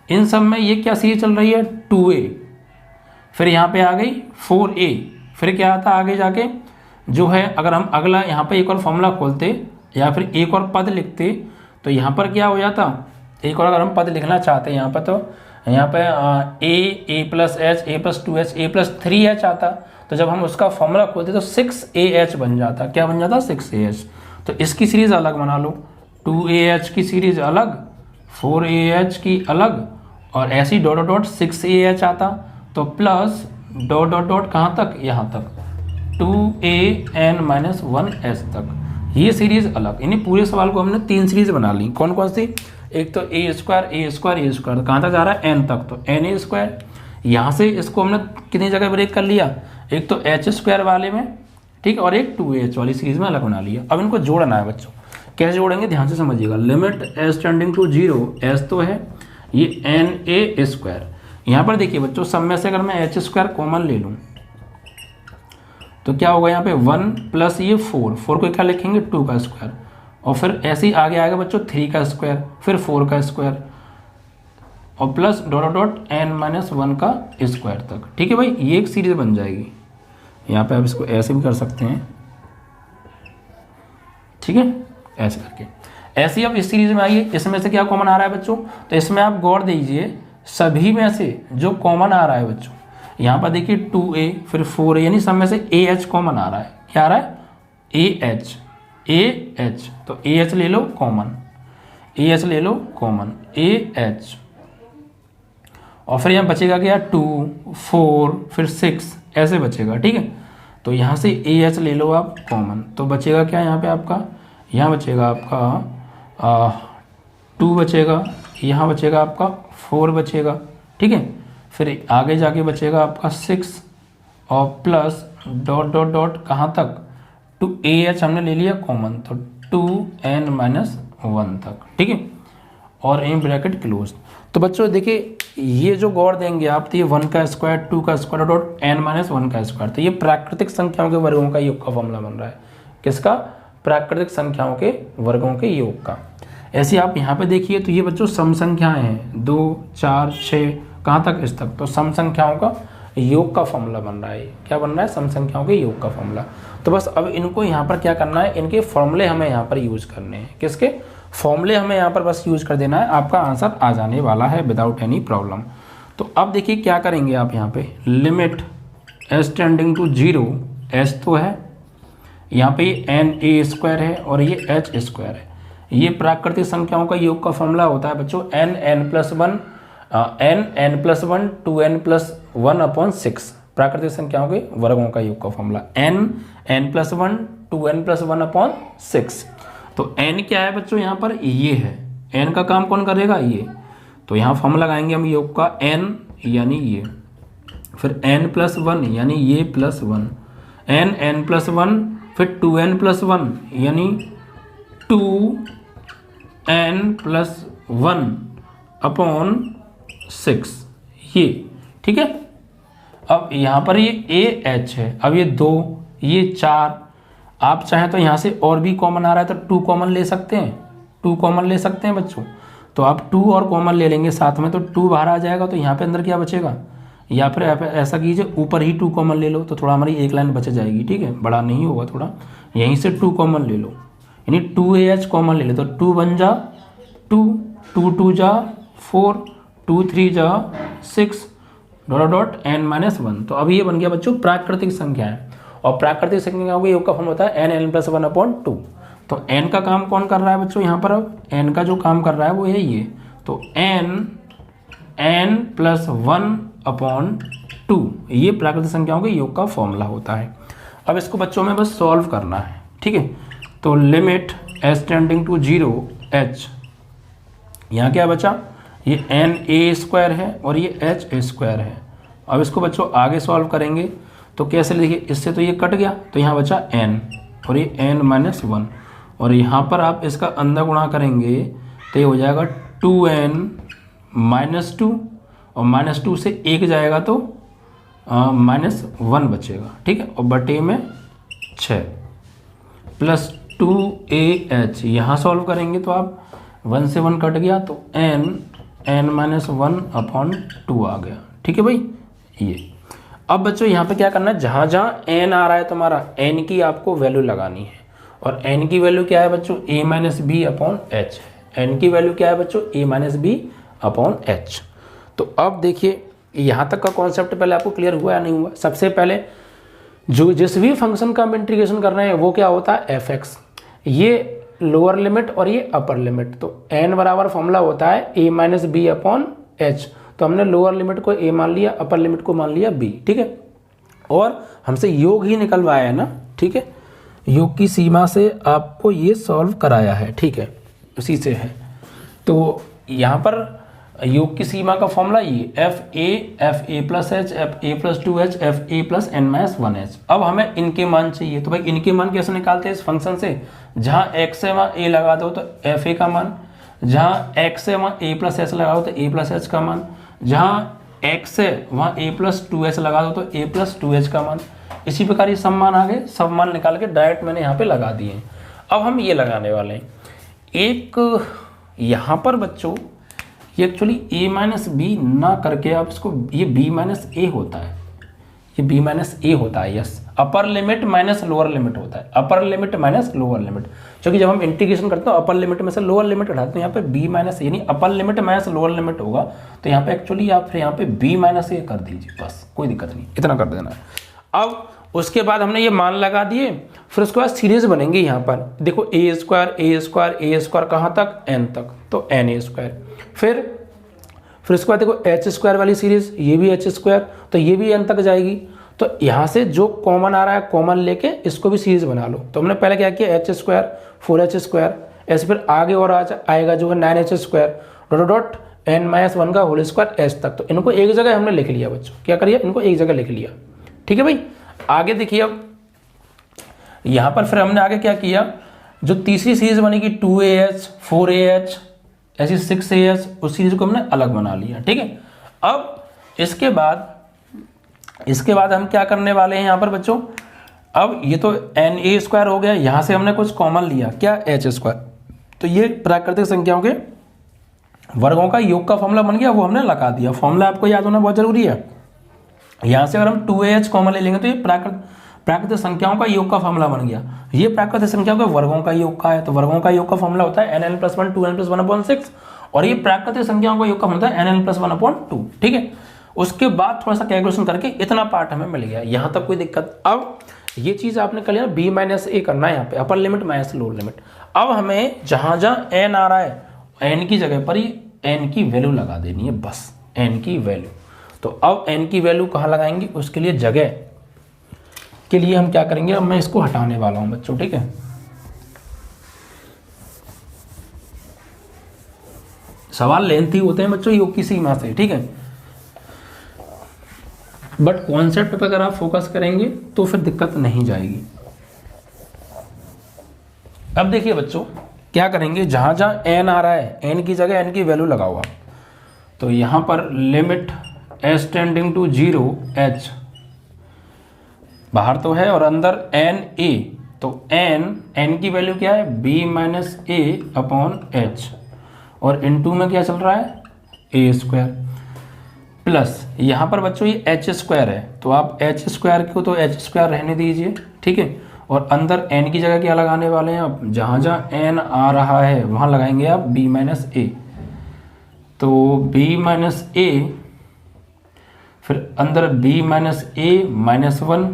इन सब में ये क्या सीरीज चल रही है, 2a, फिर यहाँ पे आ गई 4a, फिर क्या आता आगे जाके जो है, अगर हम अगला यहाँ पे एक और फॉर्मूला खोलते या फिर एक और पद लिखते, तो यहाँ पर क्या हो जाता, एक और अगर हम पद लिखना चाहते हैं यहाँ पर, तो यहाँ पे a plus H, a plus 2h, a plus 3h आता, तो जब हम उसका फॉर्मूला खोलते तो 6ah बन जाता, क्या बन जाता, 6ah। तो इसकी सीरीज अलग बना लो, 2ah की सीरीज अलग, 4AH की अलग, और ऐसी डॉट डॉट डॉट 6AH आता तो प्लस डॉट डॉट डॉट कहाँ तक, यहाँ तक 2AN-1S तक, ये सीरीज अलग। यानी पूरे सवाल को हमने 3 सीरीज बना ली। कौन कौन सी? एक तो A square A square A square, कहाँ तक जा रहा है, N तक, तो NA स्क्वायर। यहाँ से इसको हमने कितनी जगह ब्रेक कर लिया, एक तो H स्क्वायर वाले में, ठीक, और एक 2AH वाली सीरीज में अलग बना लिया। अब इनको जोड़ना है बच्चों। कैसे जोड़ेंगे, ध्यान से समझिएगा। Limit S tending to 0, S तो है, ये NA स्क्वायर। यहाँ पर देखिए बच्चों, सब में से अगर मैं H स्क्वायर कॉमन ले लूँ तो क्या होगा, यहाँ पे 1 प्लस ये 4 को क्या लिखेंगे, 2 का स्क्वायर, और फिर ऐसे ही आगे आएगा बच्चों 3 का स्क्वायर, फिर 4 का स्क्वायर, और प्लस डॉट डॉट N-1 का स्क्वायर तक। ठीक है भाई, ये एक सीरीज बन जाएगी। यहाँ पे आप इसको ऐसे भी कर सकते हैं, ठीक है, ऐसे करके। ऐसे ही अब इस सीरीज में आइए, इसमें से क्या कॉमन आ रहा है बच्चों, तो इसमें आप गौर दीजिए, सभी में से जो कॉमन आ रहा है बच्चों, यहाँ पर देखिए 2A फिर 4A, यानी सब में से AH कॉमन आ रहा है। क्या आ रहा है, AH, तो AH ले लो कॉमन, AH ले लो कॉमन, AH, और फिर यहाँ बचेगा क्या, 2 4 फिर 6 ऐसे बचेगा। ठीक है, तो यहाँ से AH ले लो आप कॉमन, तो बचेगा क्या यहाँ पे आपका, यहाँ बचेगा आपका 2 बचेगा, यहाँ बचेगा आपका 4 बचेगा। ठीक है, फिर आगे जाके बचेगा आपका 6 और प्लस डॉट डॉट डॉट कहाँ तक, 2AH हमने ले लिया कॉमन, तो 2N-1 तक। ठीक है, और इन ब्रैकेट क्लोज। तो बच्चों देखिए, ये जो गौर देंगे आप, तो ये 1 का स्क्वायर 2 का स्क्वायर डॉट N-1 का स्क्वायर, तो ये प्राकृतिक संख्याओं के वर्गों का योग का फॉर्मूला बन रहा है। किसका, प्राकृतिक संख्याओं के वर्गों के योग का। ऐसे आप यहाँ पे देखिए, तो ये बच्चों सम संख्याएं हैं, 2 4 6 कहाँ तक, इस तक, तो सम संख्याओं का योग का फॉर्मूला बन रहा है। क्या बन रहा है, सम संख्याओं के योग का फॉर्मूला। तो बस अब इनको यहाँ पर क्या करना है, इनके फॉर्मूले हमें यहाँ पर यूज करने हैं। किसके फॉर्मूले हमें यहाँ पर बस यूज कर देना है, आपका आंसर आ जाने वाला है विदाउट एनी प्रॉब्लम। तो अब देखिए क्या करेंगे आप, यहाँ पे limit S tending to 0, S तो है, यहाँ पे NA स्क्वायर है और ये H स्क्वायर है। ये प्राकृतिक संख्याओं का योग का फॉर्मूला होता है बच्चों, N+1 2n+1/6, प्राकृतिक संख्याओं के वर्गों का योग का फॉर्मूला N+1 2n+1/6। तो n क्या है बच्चों, यहाँ पर ये है, n का काम कौन करेगा, ये। तो यहाँ फॉर्मूला लगाएंगे हम योग का, n यानी ये, फिर n+1 यानी ये +1, n+1 फिर 2n+1 यानी 2n+1/6, ये। ठीक है, अब यहाँ पर ये AH है, अब ये 2 ये 4, आप चाहें तो यहाँ से और भी कॉमन आ रहा है तो 2 कॉमन ले सकते हैं, 2 कॉमन ले सकते हैं बच्चों। तो आप 2 और कॉमन ले लेंगे साथ में, तो 2 बाहर आ जाएगा, तो यहाँ पे अंदर क्या बचेगा, या फिर ऐसा कीजिए ऊपर ही 2 कॉमन ले लो, तो थोड़ा हमारी एक लाइन बच जाएगी। ठीक है, बड़ा नहीं होगा थोड़ा, यहीं से 2 कॉमन ले लो, यानी 2AH कॉमन ले लो, तो 2 बन जा 2, 2 2 जा 4, 2 3 जा 6 डॉट डॉट N-1। तो अभी ये बन गया बच्चों प्राकृतिक संख्याएं, और प्राकृतिक संख्याओं के योग का फॉर्म होता है N+1/2। तो n का काम कौन कर रहा है बच्चों, यहाँ पर अब n का जो काम कर रहा है वो है ये, तो N+1/2, ये प्राकृतिक संख्याओं के योग का फॉर्मूला होता है। अब इसको बच्चों में बस सॉल्व करना है। ठीक है, तो limit S tending to 0 H, यहाँ क्या बचा, ये NA स्क्वायर है और ये H स्क्वायर है। अब इसको बच्चों आगे सॉल्व करेंगे तो कैसे, देखिए इससे तो ये कट गया, तो यहाँ बचा n और ये N-1, और यहाँ पर आप इसका अंदर गुणा करेंगे तो ये हो जाएगा 2n-2, और -2 से 1 जाएगा तो -1 बचेगा। ठीक है, और बटे में 6 प्लस 2AH, यहाँ सॉल्व करेंगे तो आप 1 से 1 कट गया, तो N-1/2 आ गया। ठीक है भाई, ये। अब बच्चों यहाँ पे क्या करना है, जहाँ जहाँ n आ रहा है तुम्हारा, n की आपको वैल्यू लगानी है, और n की वैल्यू क्या है बच्चों, A-B/H। n की वैल्यू क्या है बच्चों, A-B/H। तो अब देखिए यहाँ तक का कॉन्सेप्ट पहले आपको क्लियर हुआ या नहीं हुआ। सबसे पहले जो जिस भी फंक्शन का हम इंटीग्रेशन कर रहे हैं वो क्या होता है, f(x). ये लोअर लिमिट और ये अपर लिमिट। तो n बराबर फॉर्मूला होता है a minus B upon H. तो हमने लोअर लिमिट को a मान लिया, अपर लिमिट को मान लिया b, ठीक है। और हमसे योग ही निकलवाया है ना, ठीक है, योग की सीमा से आपको ये सॉल्व कराया है, ठीक है, उसी से है। तो यहाँ पर योग की सीमा का फॉर्मूला ये F A plus H, F A plus 2h, F A plus N minus 1h। अब हमें इनके मान चाहिए, तो भाई इनके मान कैसे निकालते हैं इस फंक्शन से, जहाँ x है वहाँ a लगा दो तो एफ ए का मान, जहाँ x है वहाँ a प्लस एच लगा दो तो a प्लस एच का मान, जहाँ x है वहाँ a प्लस 2h लगा दो तो a प्लस 2h का मान। इसी प्रकार ये सब मान आ गए, सब मान निकाल के डायरेक्ट मैंने यहाँ पे लगा दिए। अब हम ये लगाने वाले हैं एक यहाँ पर बच्चों, ये एक्चुअली a माइनस बी ना करके आप इसको, ये b माइनस ए होता है, ये b माइनस ए होता है, yes. Upper limit minus lower limit होता है, upper limit minus lower limit, क्योंकि जब हम इंटीग्रेशन करते हैं अपर लिमिट में से लोअर लिमिट हटाते हैं, यहाँ पे b माइनस यानी upper limit minus lower limit होगा। तो यहाँ पे एक्चुअली आप फिर यहाँ पे b माइनस ए कर दीजिए, बस कोई दिक्कत नहीं, इतना कर देना है। अब उसके बाद हमने ये मान लगा दिए, फिर उसके बाद सीरीज बनेंगे यहाँ पर, देखो ए स्क्वायर कहाँ तक, n तक, तो एन ए स्क्वायर। फिर उसके बाद देखो एच स्क्वायर वाली सीरीज, ये भी एच स्क्वायर, तो ये भी n तक जाएगी। तो यहाँ से जो कॉमन आ रहा है कॉमन लेके इसको भी सीरीज बना लो। तो हमने पहले क्या किया, एच स्क्वायर 4h स्क्वायर, ऐसे फिर आगे और आएगा जो है 9h square dot dot n minus 1 का होल स्क्वायर h तक। तो इनको एक जगह हमने लिख लिया बच्चों, क्या करिए, इनको एक जगह लिख लिया, ठीक है भाई। आगे देखिए, अब यहाँ पर फिर हमने आगे क्या किया, जो तीसरी सीरीज बनेगी 2ah 4ah ऐसी 6ah, उस सीरीज को हमने अलग बना लिया, ठीक है। अब इसके बाद हम क्या करने वाले हैं यहाँ पर बच्चों, अब ये तो एन ए स्क्वायर हो गया, यहाँ से हमने कुछ कॉमन लिया, क्या, एच स्क्वायर। तो ये प्राकृतिक संख्याओं के वर्गों का योग का फॉर्मूला बन गया, वो हमने लगा दिया। फॉर्मूला आपको याद होना बहुत जरूरी है। यहाँ से अगर हम 2ah कॉमन ले लेंगे तो ये प्राकृतिक संख्याओं का योग का फॉर्मूला बन गया। ये प्राकृतिक संख्याओं के वर्गों का योग का है, तो वर्गों का योग का फॉर्मूला होता है nn प्लस 1 2n प्लस 1/6, और ये प्राकृतिक संख्याओं का योग का फॉर्मूला है nn प्लस 1/2, ठीक है। उसके बाद थोड़ा सा कैलकुलेशन करके इतना पार्ट हमें मिल गया, यहाँ तक कोई दिक्कत। अब ये चीज आपने कर लिया, b माइनस ए करना है यहाँ पे, upper limit minus lower limit. अब हमें जहां n आ रहा है n की जगह पर ही n की वैल्यू लगा देनी है, बस n की वैल्यू। तो अब n की वैल्यू कहाँ लगाएंगे, उसके लिए जगह के लिए हम क्या करेंगे, अब मैं इसको हटाने वाला हूं बच्चों, ठीक है। सवाल लेंथी होते हैं बच्चों योग की सीमा से, ठीक है, बट कॉन्सेप्ट पर अगर आप फोकस करेंगे तो फिर दिक्कत नहीं जाएगी। अब देखिए बच्चों क्या करेंगे, जहां जहां n आ रहा है n की जगह n की वैल्यू लगाओ आप। तो यहां पर limit s tending to 0 h बाहर तो है और अंदर n a, तो n की वैल्यू क्या है, b minus a upon H, और इनटू में क्या चल रहा है, a स्क्वायर, प्लस यहाँ पर बच्चों ये एच स्क्वायर है, तो आप एच स्क्वायर को तो एच स्क्वायर रहने दीजिए, ठीक है। और अंदर n की जगह क्या लगाने वाले हैं, अब जहाँ जहाँ n आ रहा है वहाँ लगाएंगे आप b माइनस ए। तो b माइनस ए, फिर अंदर b माइनस ए माइनस 1,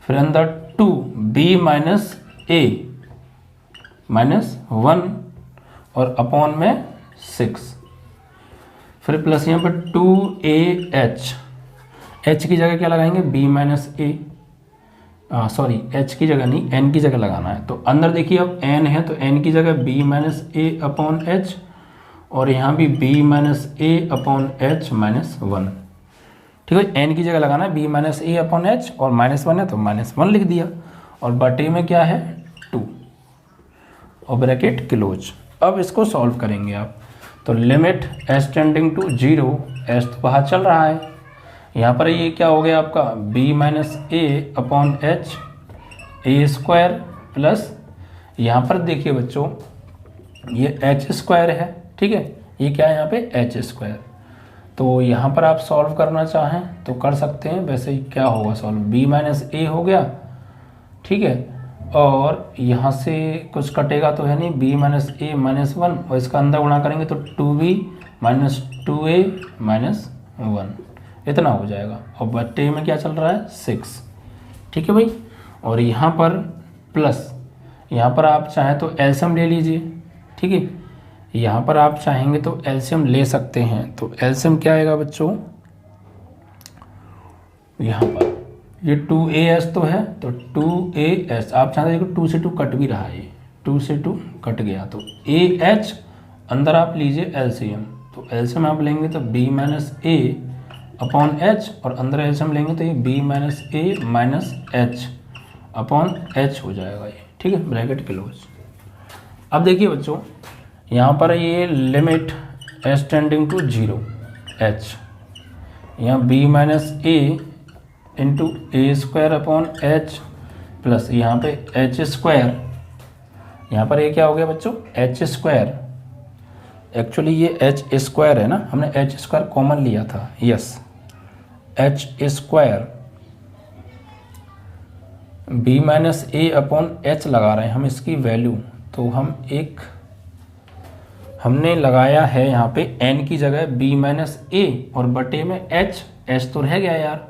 फिर अंदर 2 b माइनस ए माइनस 1 और अपॉन में 6, फिर प्लस यहाँ पर 2ah, h की जगह क्या लगाएंगे, b माइनस ए, सॉरी h की जगह नहीं n की जगह लगाना है। तो अंदर देखिए अब n है तो n की जगह b minus a upon H, और यहाँ भी b minus a upon H minus 1, ठीक है। n की जगह लगाना है b minus a upon H, और -1 है तो -1 लिख दिया, और बटे में क्या है 2 और ब्रैकेट क्लोज। अब इसको सॉल्व करेंगे आप, तो limit s tending to 0, s तो बाहर चल रहा है, यहाँ पर ये क्या हो गया आपका b minus a upon H A square, plus यहाँ पर देखिए बच्चों ये एच स्क्वायर है, ठीक है, ये क्या है यहाँ पे एच स्क्वायर। तो यहाँ पर आप सॉल्व करना चाहें तो कर सकते हैं, वैसे ही क्या होगा सॉल्व, b माइनस ए हो गया, ठीक है, और यहाँ से कुछ कटेगा तो है नहीं, b माइनस ए माइनस 1, और इसका अंदर गुणा करेंगे तो 2b माइनस 2a माइनस 1, इतना हो जाएगा, और बट्टे में क्या चल रहा है 6, ठीक है भाई। और यहाँ पर प्लस यहाँ पर आप चाहें तो एलसीएम ले लीजिए, ठीक है। यहाँ पर आप चाहेंगे तो एलसीएम ले सकते हैं। तो एलसीएम क्या आएगा बच्चों, यहाँ पर ये 2as तो है, तो 2as आप चाहते देखो 2 से 2 कट भी रहा है, ये 2 से 2 कट गया, तो ah अंदर आप लीजिए एलसीएम, तो एलसीएम आप लेंगे तो b minus a upon H, और अंदर एलसीएम लेंगे तो ये b minus a minus H upon H हो जाएगा ये, ठीक है, ब्रैकेट क्लोज। अब देखिए बच्चों, यहाँ पर ये limit H tending to 0 h, यहाँ b minus A into A square upon H plus यहाँ पे एच स्क्वायर, यहाँ पर ये क्या हो गया बच्चों, एच स्क्वायर, एक्चुअली ये एच स्क्वायर है ना, हमने एच स्क्वायर कॉमन लिया था, yes, h square b minus a upon h लगा रहे हैं हम इसकी वैल्यू, तो हमने लगाया है यहाँ पे n की जगह b माइनस ए और बटे में h तो रह गया यार,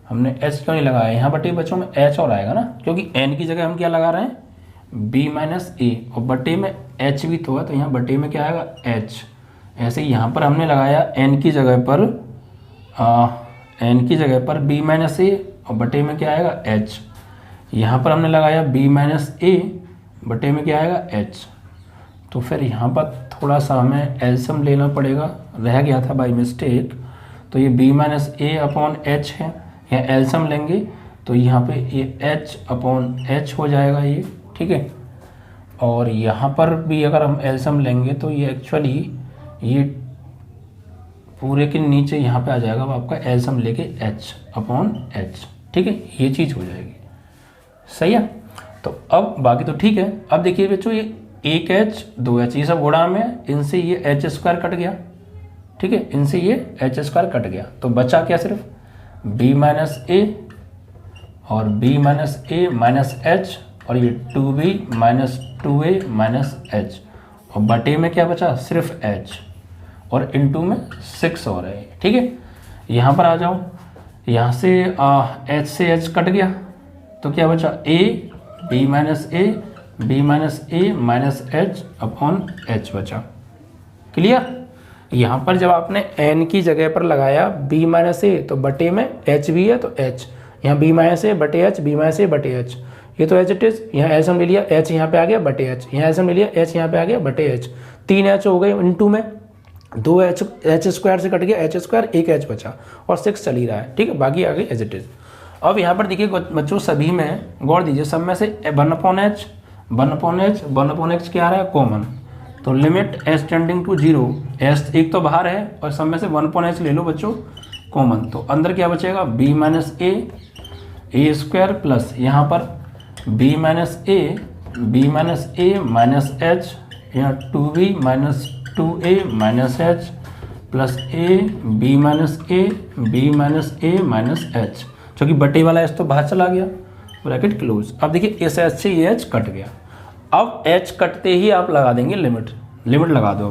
हमने h क्यों नहीं लगाया यहाँ बटे बच्चों में h और आएगा ना, क्योंकि n की जगह हम क्या लगा रहे हैं b माइनस ए और बटे में h भी तो है, तो यहाँ बटे में क्या आएगा h। ऐसे यहाँ पर हमने लगाया n की जगह पर b माइनस ए और बटे में क्या आएगा h, यहाँ पर हमने लगाया b माइनस ए बटे में क्या आएगा h। तो फिर यहाँ पर थोड़ा सा हमें एलसीएम लेना पड़ेगा, रह गया था बाय मिस्टेक, तो ये b minus a upon H है, यहाँ एलसीएम लेंगे तो यहाँ पे ये h अपॉन एच हो जाएगा ये, ठीक है। और यहाँ पर भी अगर हम एलसीएम लेंगे तो ये एक्चुअली ये पूरे के नीचे यहाँ पे आ जाएगा अब आपका एलसीएम लेके h अपॉन एच, ठीक है, ये चीज़ हो जाएगी, सही है। तो अब बाकी तो ठीक है। अब देखिए बच्चों, ये 1h 2h ये सब गुणा में, इनसे ये एच स्क्वायर कट गया, ठीक है, इनसे ये एच स्क्वायर कट गया, तो बचा क्या, सिर्फ b माइनस ए और b minus a minus H, और ये 2b minus 2a minus H, और बटे में क्या बचा, सिर्फ h, और इनटू में 6 और है, ठीक है। यहाँ पर आ जाओ, यहाँ से h से h कट गया, तो क्या बचा, a b minus a minus H upon H बचा, क्लियर। यहाँ पर जब आपने n की जगह पर लगाया b माइनस ए, तो बटे में h भी है तो h, यहाँ b माइनस ए बटे एच, b माइनस ए बटे एच, ये तो एच इट इज, यहाँ एलसीएम ले लिया, h यहाँ पे आ गया बटे एच, यहाँ एलसीएम ले लिया, h यहाँ पे आ गया बटे एच, 3h हो गए इनटू में 2h, एच स्क्वायर से कट गया एच स्क्वायर, 1h बचा और 6 चल ही रहा है, ठीक है, बाकी आ गई एज इट इज। अब यहाँ पर देखिए बच्चों, सभी में गौर दीजिए, सब में से 1 अपॉन एच क्या आ रहा है, कॉमन, तो limit H tending to 0, H एक तो बाहर है और सब में से 1 अपॉन एच ले लो बच्चों कॉमन, तो अंदर क्या बचेगा, b minus a square plus यहाँ पर b minus a minus h, यहाँ 2b minus 2a minus h plus b minus a minus h, क्योंकि बटे वाला एच तो बाहर चला गया, ब्रैकेट क्लोज। अब देखिए इस एच से ये एच कट गया, अब एच कटते ही आप लगा देंगे लिमिट लगा दो,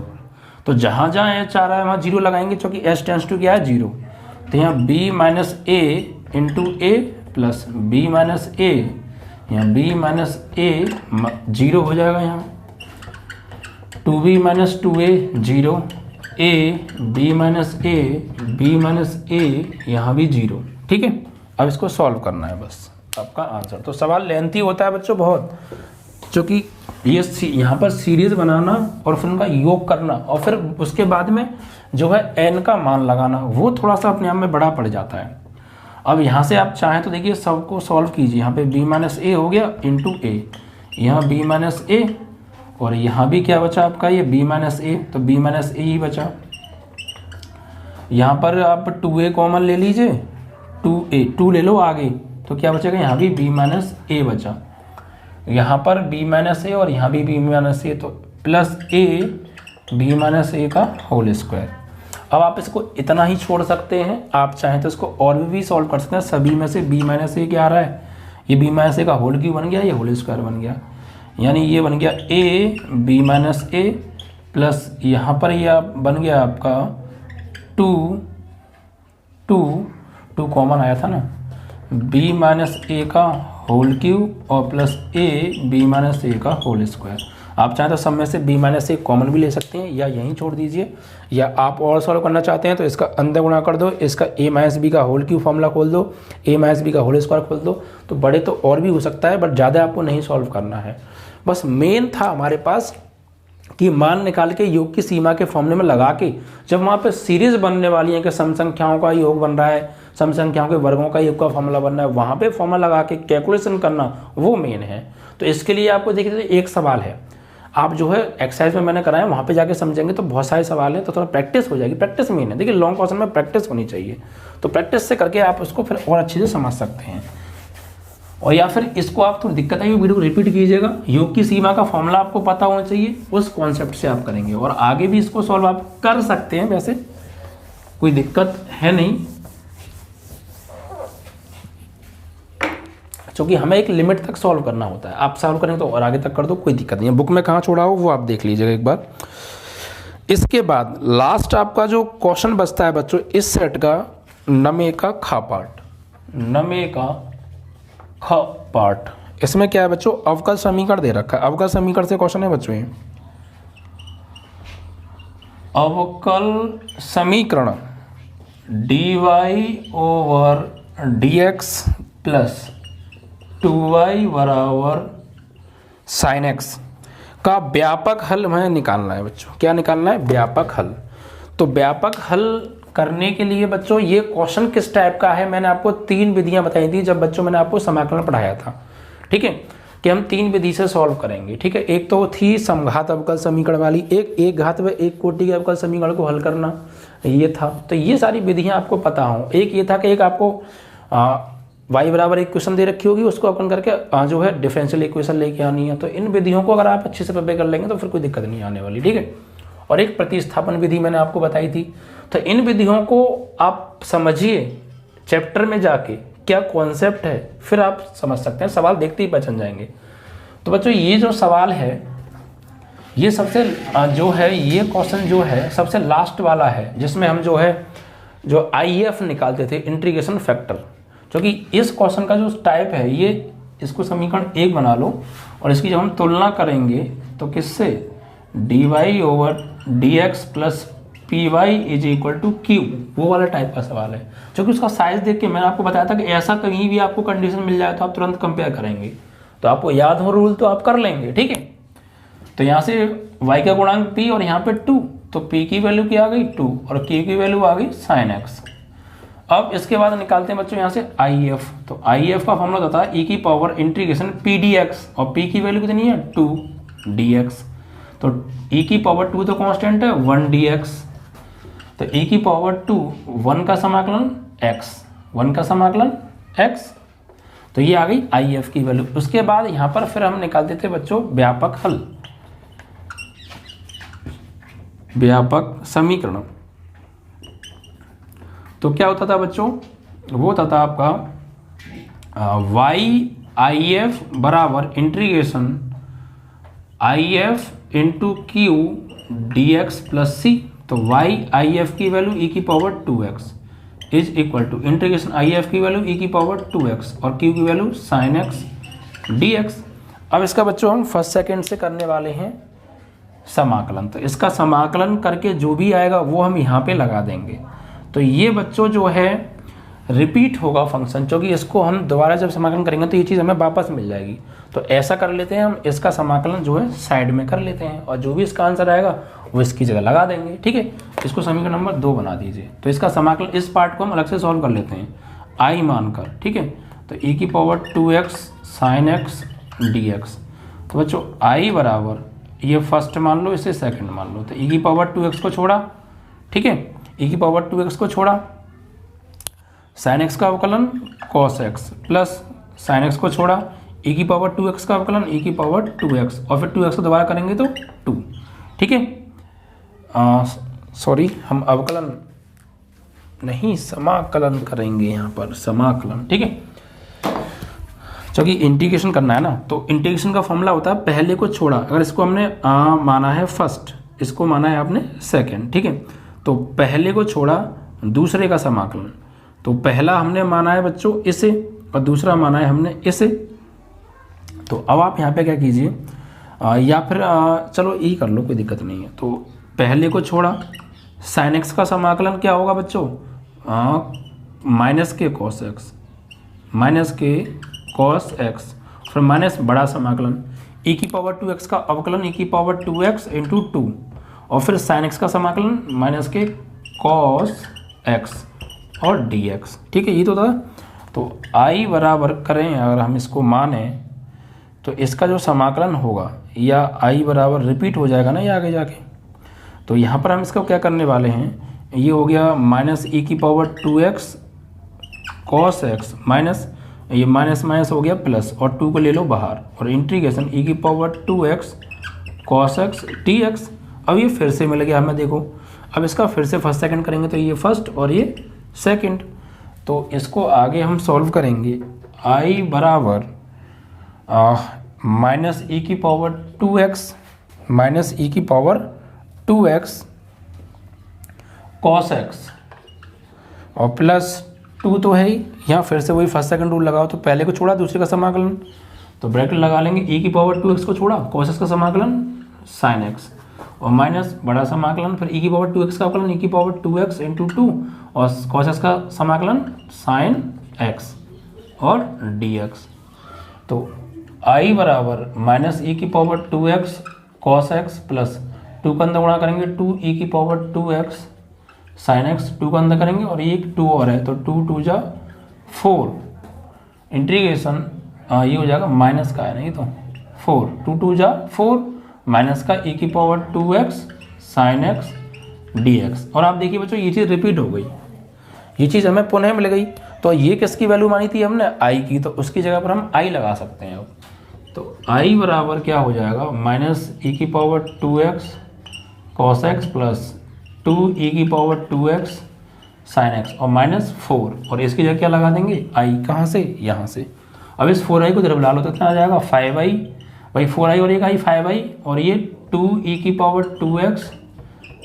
तो जहाँ जहाँ एच आ रहा है वहाँ 0 लगाएंगे, क्योंकि एच टेंस टू क्या है 0, तो यहाँ b minus A into A plus b minus ए, यहाँ b माइनस ए 0 हो जाएगा, यहाँ 2b minus 2a 0, b minus ए यहाँ भी 0, ठीक है। अब इसको सॉल्व करना है बस आपका आंसर। तो सवाल लेंथी होता है बच्चों बहुत, क्योंकि ये यहाँ पर सीरीज बनाना और फिर उनका योग करना और फिर उसके बाद में जो है n का मान लगाना, वो थोड़ा सा अपने आप में बड़ा पड़ जाता है। अब यहाँ से आप चाहें तो देखिए सबको सॉल्व कीजिए, यहाँ पे b माइनस ए हो गया इंटू ए, यहाँ b माइनस ए और यहाँ भी क्या बचा आपका, ये b माइनस ए, तो b माइनस ए ही बचा। यहाँ पर आप 2a कॉमन ले लीजिए, 2 ले लो आगे, तो क्या बचेगा, यहाँ भी b माइनस ए बचा, यहाँ पर b माइनस ए और यहाँ भी b माइनस ए, तो प्लस a b माइनस ए का होल स्क्वायर। अब आप इसको इतना ही छोड़ सकते हैं, आप चाहें तो इसको और भी सॉल्व कर सकते हैं। सभी में से b माइनस ए क्या आ रहा है, ये b माइनस ए का होल क्यूब बन गया, ये होल स्क्वायर बन गया, यानी ये बन गया a b minus A plus यहाँ पर यह बन गया आपका 2 कॉमन आया था ना, b माइनस ए का होल क्यूब और प्लस ए बी माइनस ए का होल स्क्वायर। आप चाहें तो सब में से बी माइनस ए कॉमन भी ले सकते हैं या यहीं छोड़ दीजिए, या आप और सॉल्व करना चाहते हैं तो इसका अंदर गुणा कर दो, इसका ए माइनस बी का होल क्यूब फॉर्मूला खोल दो, ए माइनस बी का होल स्क्वायर खोल दो। तो बड़े तो और भी हो सकता है, बट ज़्यादा आपको नहीं सॉल्व करना है। बस मेन था हमारे पास कि मान निकाल के योग की सीमा के फॉर्मूले में लगा के जब वहाँ पे सीरीज बनने वाली है कि सम संख्याओं का योग बन रहा है, सम संख्याओं के वर्गों का योग का फॉर्मूला बनना है, वहाँ पे फॉर्मूला लगा के कैलकुलेशन करना वो मेन है। तो इसके लिए आपको देखिए एक सवाल है, आप जो है एक्सरसाइज में मैंने कराया वहाँ पे जाके समझेंगे तो बहुत सारे सवाल हैं, तो थोड़ा प्रैक्टिस हो जाएगी। प्रैक्टिस मेन है, देखिए लॉन्ग क्वेश्चन में प्रैक्टिस होनी चाहिए, तो प्रैक्टिस से करके आप उसको फिर और अच्छे से समझ सकते हैं। और या फिर इसको आप थोड़ी दिक्कत है वीडियो को रिपीट कीजिएगा, योग की सीमा का फॉर्मूला आपको पता होना चाहिए, उस कॉन्सेप्ट से आप करेंगे और आगे भी इसको सॉल्व आप कर सकते हैं, वैसे कोई दिक्कत है नहीं, क्योंकि हमें एक लिमिट तक सॉल्व करना होता है। आप सॉल्व करेंगे तो और आगे तक कर दो, कोई दिक्कत नहीं है। बुक में कहाँ छोड़ा हो वो आप देख लीजिएगा एक बार। इसके बाद लास्ट आपका जो क्वेश्चन बचता है बच्चों इस सेट का, नमे का खा पार्ट, नमे का ख पार्ट। इसमें क्या है बच्चों, अवकल समीकरण दे रखा है। अवकल समीकरण से क्वेश्चन है बच्चों ये, अवकल समीकरण dy over dx plus 2y बराबर साइन एक्स का व्यापक हल हमें निकालना है बच्चों। क्या निकालना है, व्यापक हल। तो व्यापक हल करने के लिए बच्चों ये क्वेश्चन किस टाइप का है, मैंने आपको 3 विधियां बताई थी जब बच्चों मैंने आपको समाकलन पढ़ाया था, ठीक है, कि हम 3 विधि से सॉल्व करेंगे, ठीक है। एक तो थी समघात अवकल समीकरण वाली, एक घात व एक कोटि के अवकल समीकरण को हल करना, ये था। तो ये सारी विधियां आपको पता हो। एक ये था कि एक आपको y बराबर इक्वेशन दे रखी होगी, उसको अपन करके जो है डिफरेंशियल इक्वेशन लेके आनी है। तो इन विधियों को अगर आप अच्छे से प्रिपेयर कर लेंगे तो फिर कोई दिक्कत नहीं आने वाली, ठीक है। और एक प्रतिस्थापन विधि मैंने आपको बताई थी। तो इन विधियों को आप समझिए, चैप्टर में जाके क्या कॉन्सेप्ट है फिर आप समझ सकते हैं, सवाल देखते ही पहचान जाएंगे। तो बच्चों ये जो सवाल है ये सबसे जो है ये क्वेश्चन जो है सबसे लास्ट वाला है, जिसमें हम जो है जो IF निकालते थे, इंटीग्रेशन फैक्टर। क्योंकि इस क्वेश्चन का जो टाइप है ये, इसको समीकरण 1 बना लो और इसकी जब हम तुलना करेंगे तो किससे, dy over dx plus py is equal to q, वो वाला टाइप का सवाल है। क्योंकि उसका साइज देख के मैंने आपको बताया था कि ऐसा कहीं भी आपको कंडीशन मिल जाए तो आप तुरंत कंपेयर करेंगे, तो आपको याद हो रूल तो आप कर लेंगे, ठीक है। तो यहाँ से y का गुणांक p और यहाँ पे 2, तो p की वैल्यू क्या आ गई 2 और q की वैल्यू आ गई sin x। अब इसके बाद निकालते हैं बच्चों यहाँ से IF। तो IF का फॉर्मूला होता है e की पावर इंटीग्रेशन p dx, और p की वैल्यू कितनी है 2 dx। तो e की पावर 2 तो कांस्टेंट है 1 dx, तो e की पावर 2 1 का समाकलन x, 1 का समाकलन x। तो ये आ गई IF की वैल्यू। उसके बाद यहाँ पर फिर हम निकालते थे बच्चों व्यापक हल, व्यापक समीकरण। तो क्या होता था बच्चों, वो होता था आपका YIF बराबर integration IF into q dx plus c. तो YIF की वैल्यू e की power 2x is equal to integration IF की वैल्यू e की पावर 2x और q की वैल्यू sin x dx। अब इसका बच्चों हम फर्स्ट सेकंड से करने वाले हैं समाकलन। तो इसका समाकलन करके जो भी आएगा वो हम यहाँ पे लगा देंगे। तो ये बच्चों जो है रिपीट होगा फंक्शन, क्योंकि इसको हम दोबारा जब समाकलन करेंगे तो ये चीज़ हमें वापस मिल जाएगी। तो ऐसा कर लेते हैं हम, इसका समाकलन जो है साइड में कर लेते हैं और जो भी इसका आंसर आएगा वो इसकी जगह लगा देंगे, ठीक है। इसको समीकरण नंबर 2 बना दीजिए। तो इसका समाकलन, इस पार्ट को हम अलग से सॉल्व कर लेते हैं I मानकर, ठीक है। तो e की power 2x sin x dx। तो बच्चों I बराबर, ये फर्स्ट मान लो, इसे सेकंड मान लो। तो e की पावर 2x को छोड़ा, ठीक है, e की पावर 2x को छोड़ा, sin x का अवकलन cos x plus sin x को छोड़ा, e की पावर 2x का अवकलन e की पावर 2x और फिर 2x को दोबारा करेंगे तो 2, ठीक है। सॉरी, हम अवकलन नहीं समाकलन करेंगे यहाँ पर, समाकलन, ठीक है। क्योंकि इंटीग्रेशन करना है ना, तो इंटीग्रेशन का फॉर्मूला होता है पहले को छोड़ा। अगर इसको हमने माना है फर्स्ट, इसको माना है आपने सेकंड, ठीक है। तो पहले को छोड़ा, दूसरे का समाकलन। तो पहला हमने माना है बच्चों इसे और दूसरा माना है हमने इसे, तो अब आप यहाँ पे क्या कीजिए, या फिर चलो यही कर लो, कोई दिक्कत नहीं है। तो पहले को छोड़ा, साइन एक्स का समाकलन क्या होगा बच्चों, माइनस के कॉस एक्स, माइनस के कॉस एक्स, फिर माइनस बड़ा समाकलन e की पावर 2x का अवकलन e की पावर 2x इंटू 2, और फिर साइन एक्स का समाकलन माइनस के कॉस एक्स और dx। ठीक है, ये तो था। तो i बराबर करें, अगर हम इसको माने तो इसका जो समाकलन होगा या i बराबर रिपीट हो जाएगा ना ये आगे जाके। तो यहाँ पर हम इसका क्या करने वाले हैं, ये हो गया माइनस e की power 2x cos x, minus ये माइनस माइनस हो गया प्लस, और 2 को ले लो बाहर, और इंटीग्रेशन e की power 2x cos x dx। अब ये फिर से मिल गया हमें, देखो अब इसका फिर से फर्स्ट सेकंड करेंगे तो ये फर्स्ट और ये सेकंड। तो इसको आगे हम सॉल्व करेंगे, i बराबर माइनस e की पावर 2x माइनस e की पावर 2x कॉस एक्स और प्लस 2 तो है ही, यहाँ फिर से वही फर्स्ट सेकंड रूल लगाओ। तो पहले को छोड़ा, दूसरे का समाकलन, तो ब्रैकेट लगा लेंगे, e की पावर 2x को छोड़ा, cos x का समाकलन sin x, और माइनस बड़ा समाकलन, फिर e की पावर 2x का अवकलन e की पावर 2x इंटू 2, और cos x का समाकलन sin x और dx। तो i बराबर माइनस e की power 2x cos x plus 2 का अंदर गुणा करेंगे 2e की पावर 2x साइन एक्स, 2 का अंदर करेंगे, और ये 2 और है तो 2 2 जा 4, इंटीग्रेशन ये हो जाएगा माइनस का है ना, ये तो 4, 2 2 जा 4 माइनस का e की power 2x sine x dx। और आप देखिए बच्चों ये चीज़ रिपीट हो गई, ये चीज़ हमें पुनः मिल गई। तो ये किसकी वैल्यू मानी थी हमने, i की, तो उसकी जगह पर हम i लगा सकते हैं। अब तो i बराबर क्या हो जाएगा, माइनस e की power 2x cos x plus 2e की पावर 2x साइन एक्स और माइनस 4, और इसकी जगह क्या लगा देंगे, i कहाँ से, यहाँ से। अब इस 4i को जब ला लो तो कितना आ जाएगा 5i, भाई 4i और एक i 5i, और ये 2e की पावर 2x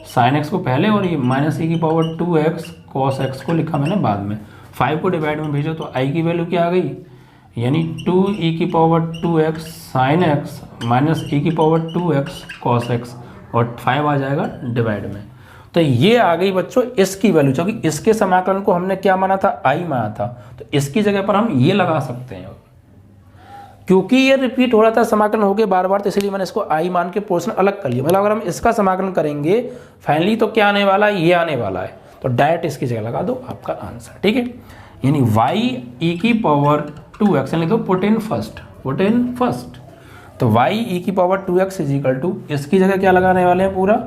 साइन एक्स को पहले, और ये माइनस e की पावर 2x कॉस एक्स को लिखा मैंने बाद में। 5 को डिवाइड में भेजो तो i की वैल्यू क्या आ गई, यानी 2e की power 2x sine x minus e की पावर 2x कॉस एक्स, और 5 आ जाएगा डिवाइड में। तो ये आ गई बच्चों इसकी वैल्यू, क्योंकि इसके समाकलन को हमने क्या माना था, i माना था, तो इसकी जगह पर हम ये लगा सकते हैं। क्योंकि ये रिपीट हो रहा था समाकलन होके बार बार, तो इसलिए मैंने इसको i मान के पोर्शन अलग कर लिया। मतलब अगर हम इसका समाकलन करेंगे फाइनली तो क्या आने वाला है, ये आने वाला है, तो डायरेक्ट इसकी जगह लगा दो, आपका आंसर। ठीक है, यानी y e की पावर 2x, यानी तो पुट इन फर्स्ट, तो y e की power 2x is equal to, इसकी जगह क्या लगाने वाले हैं, पूरा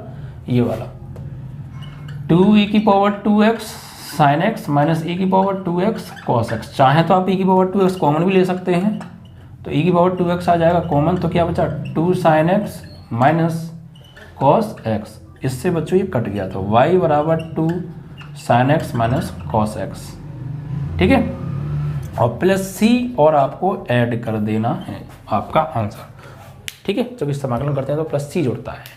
ये वाला 2e की power 2x sine x minus e की पावर 2x कॉस एक्स। चाहे तो आप e की पावर 2x कॉमन भी ले सकते हैं, तो e की पावर 2x आ जाएगा कॉमन, तो क्या बचा 2 sine x minus cos x. इससे बच्चों ये कट गया, तो y बराबर 2 sine x minus cos x. ठीक है, और प्लस c और आपको ऐड कर देना है, आपका आंसर। ठीक है, जब इस समाकलन करते हैं तो प्लस c जुड़ता है।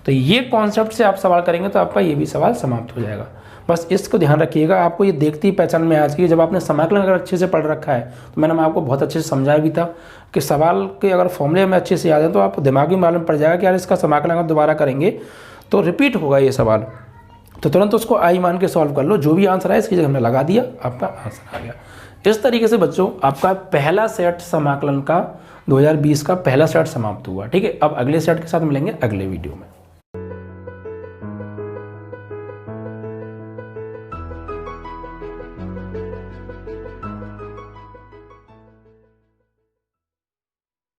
तो ये कॉन्सेप्ट से आप सवाल करेंगे तो आपका ये भी सवाल समाप्त हो जाएगा। बस इसको ध्यान रखिएगा, आपको ये देखती पहचान में आज की, जब आपने समाकलन अगर अच्छे से पढ़ रखा है तो मैंने आपको बहुत अच्छे से समझाया भी था कि सवाल के अगर फॉर्मूले में अच्छे से याद है तो आपको दिमाग में मालूम पड़ जाएगा कि यार इसका समाकलन अगर दोबारा करेंगे तो रिपीट होगा ये सवाल, तो तुरंत उसको आई मान के सॉल्व कर लो, जो भी आंसर है इसकी जगह हमने लगा दिया, आपका आंसर आ गया। इस तरीके से बच्चों आपका पहला सेट समाकलन का 2020 का पहला सेट समाप्त हुआ। ठीक है, अब अगले सेट के साथ मिलेंगे अगले वीडियो में।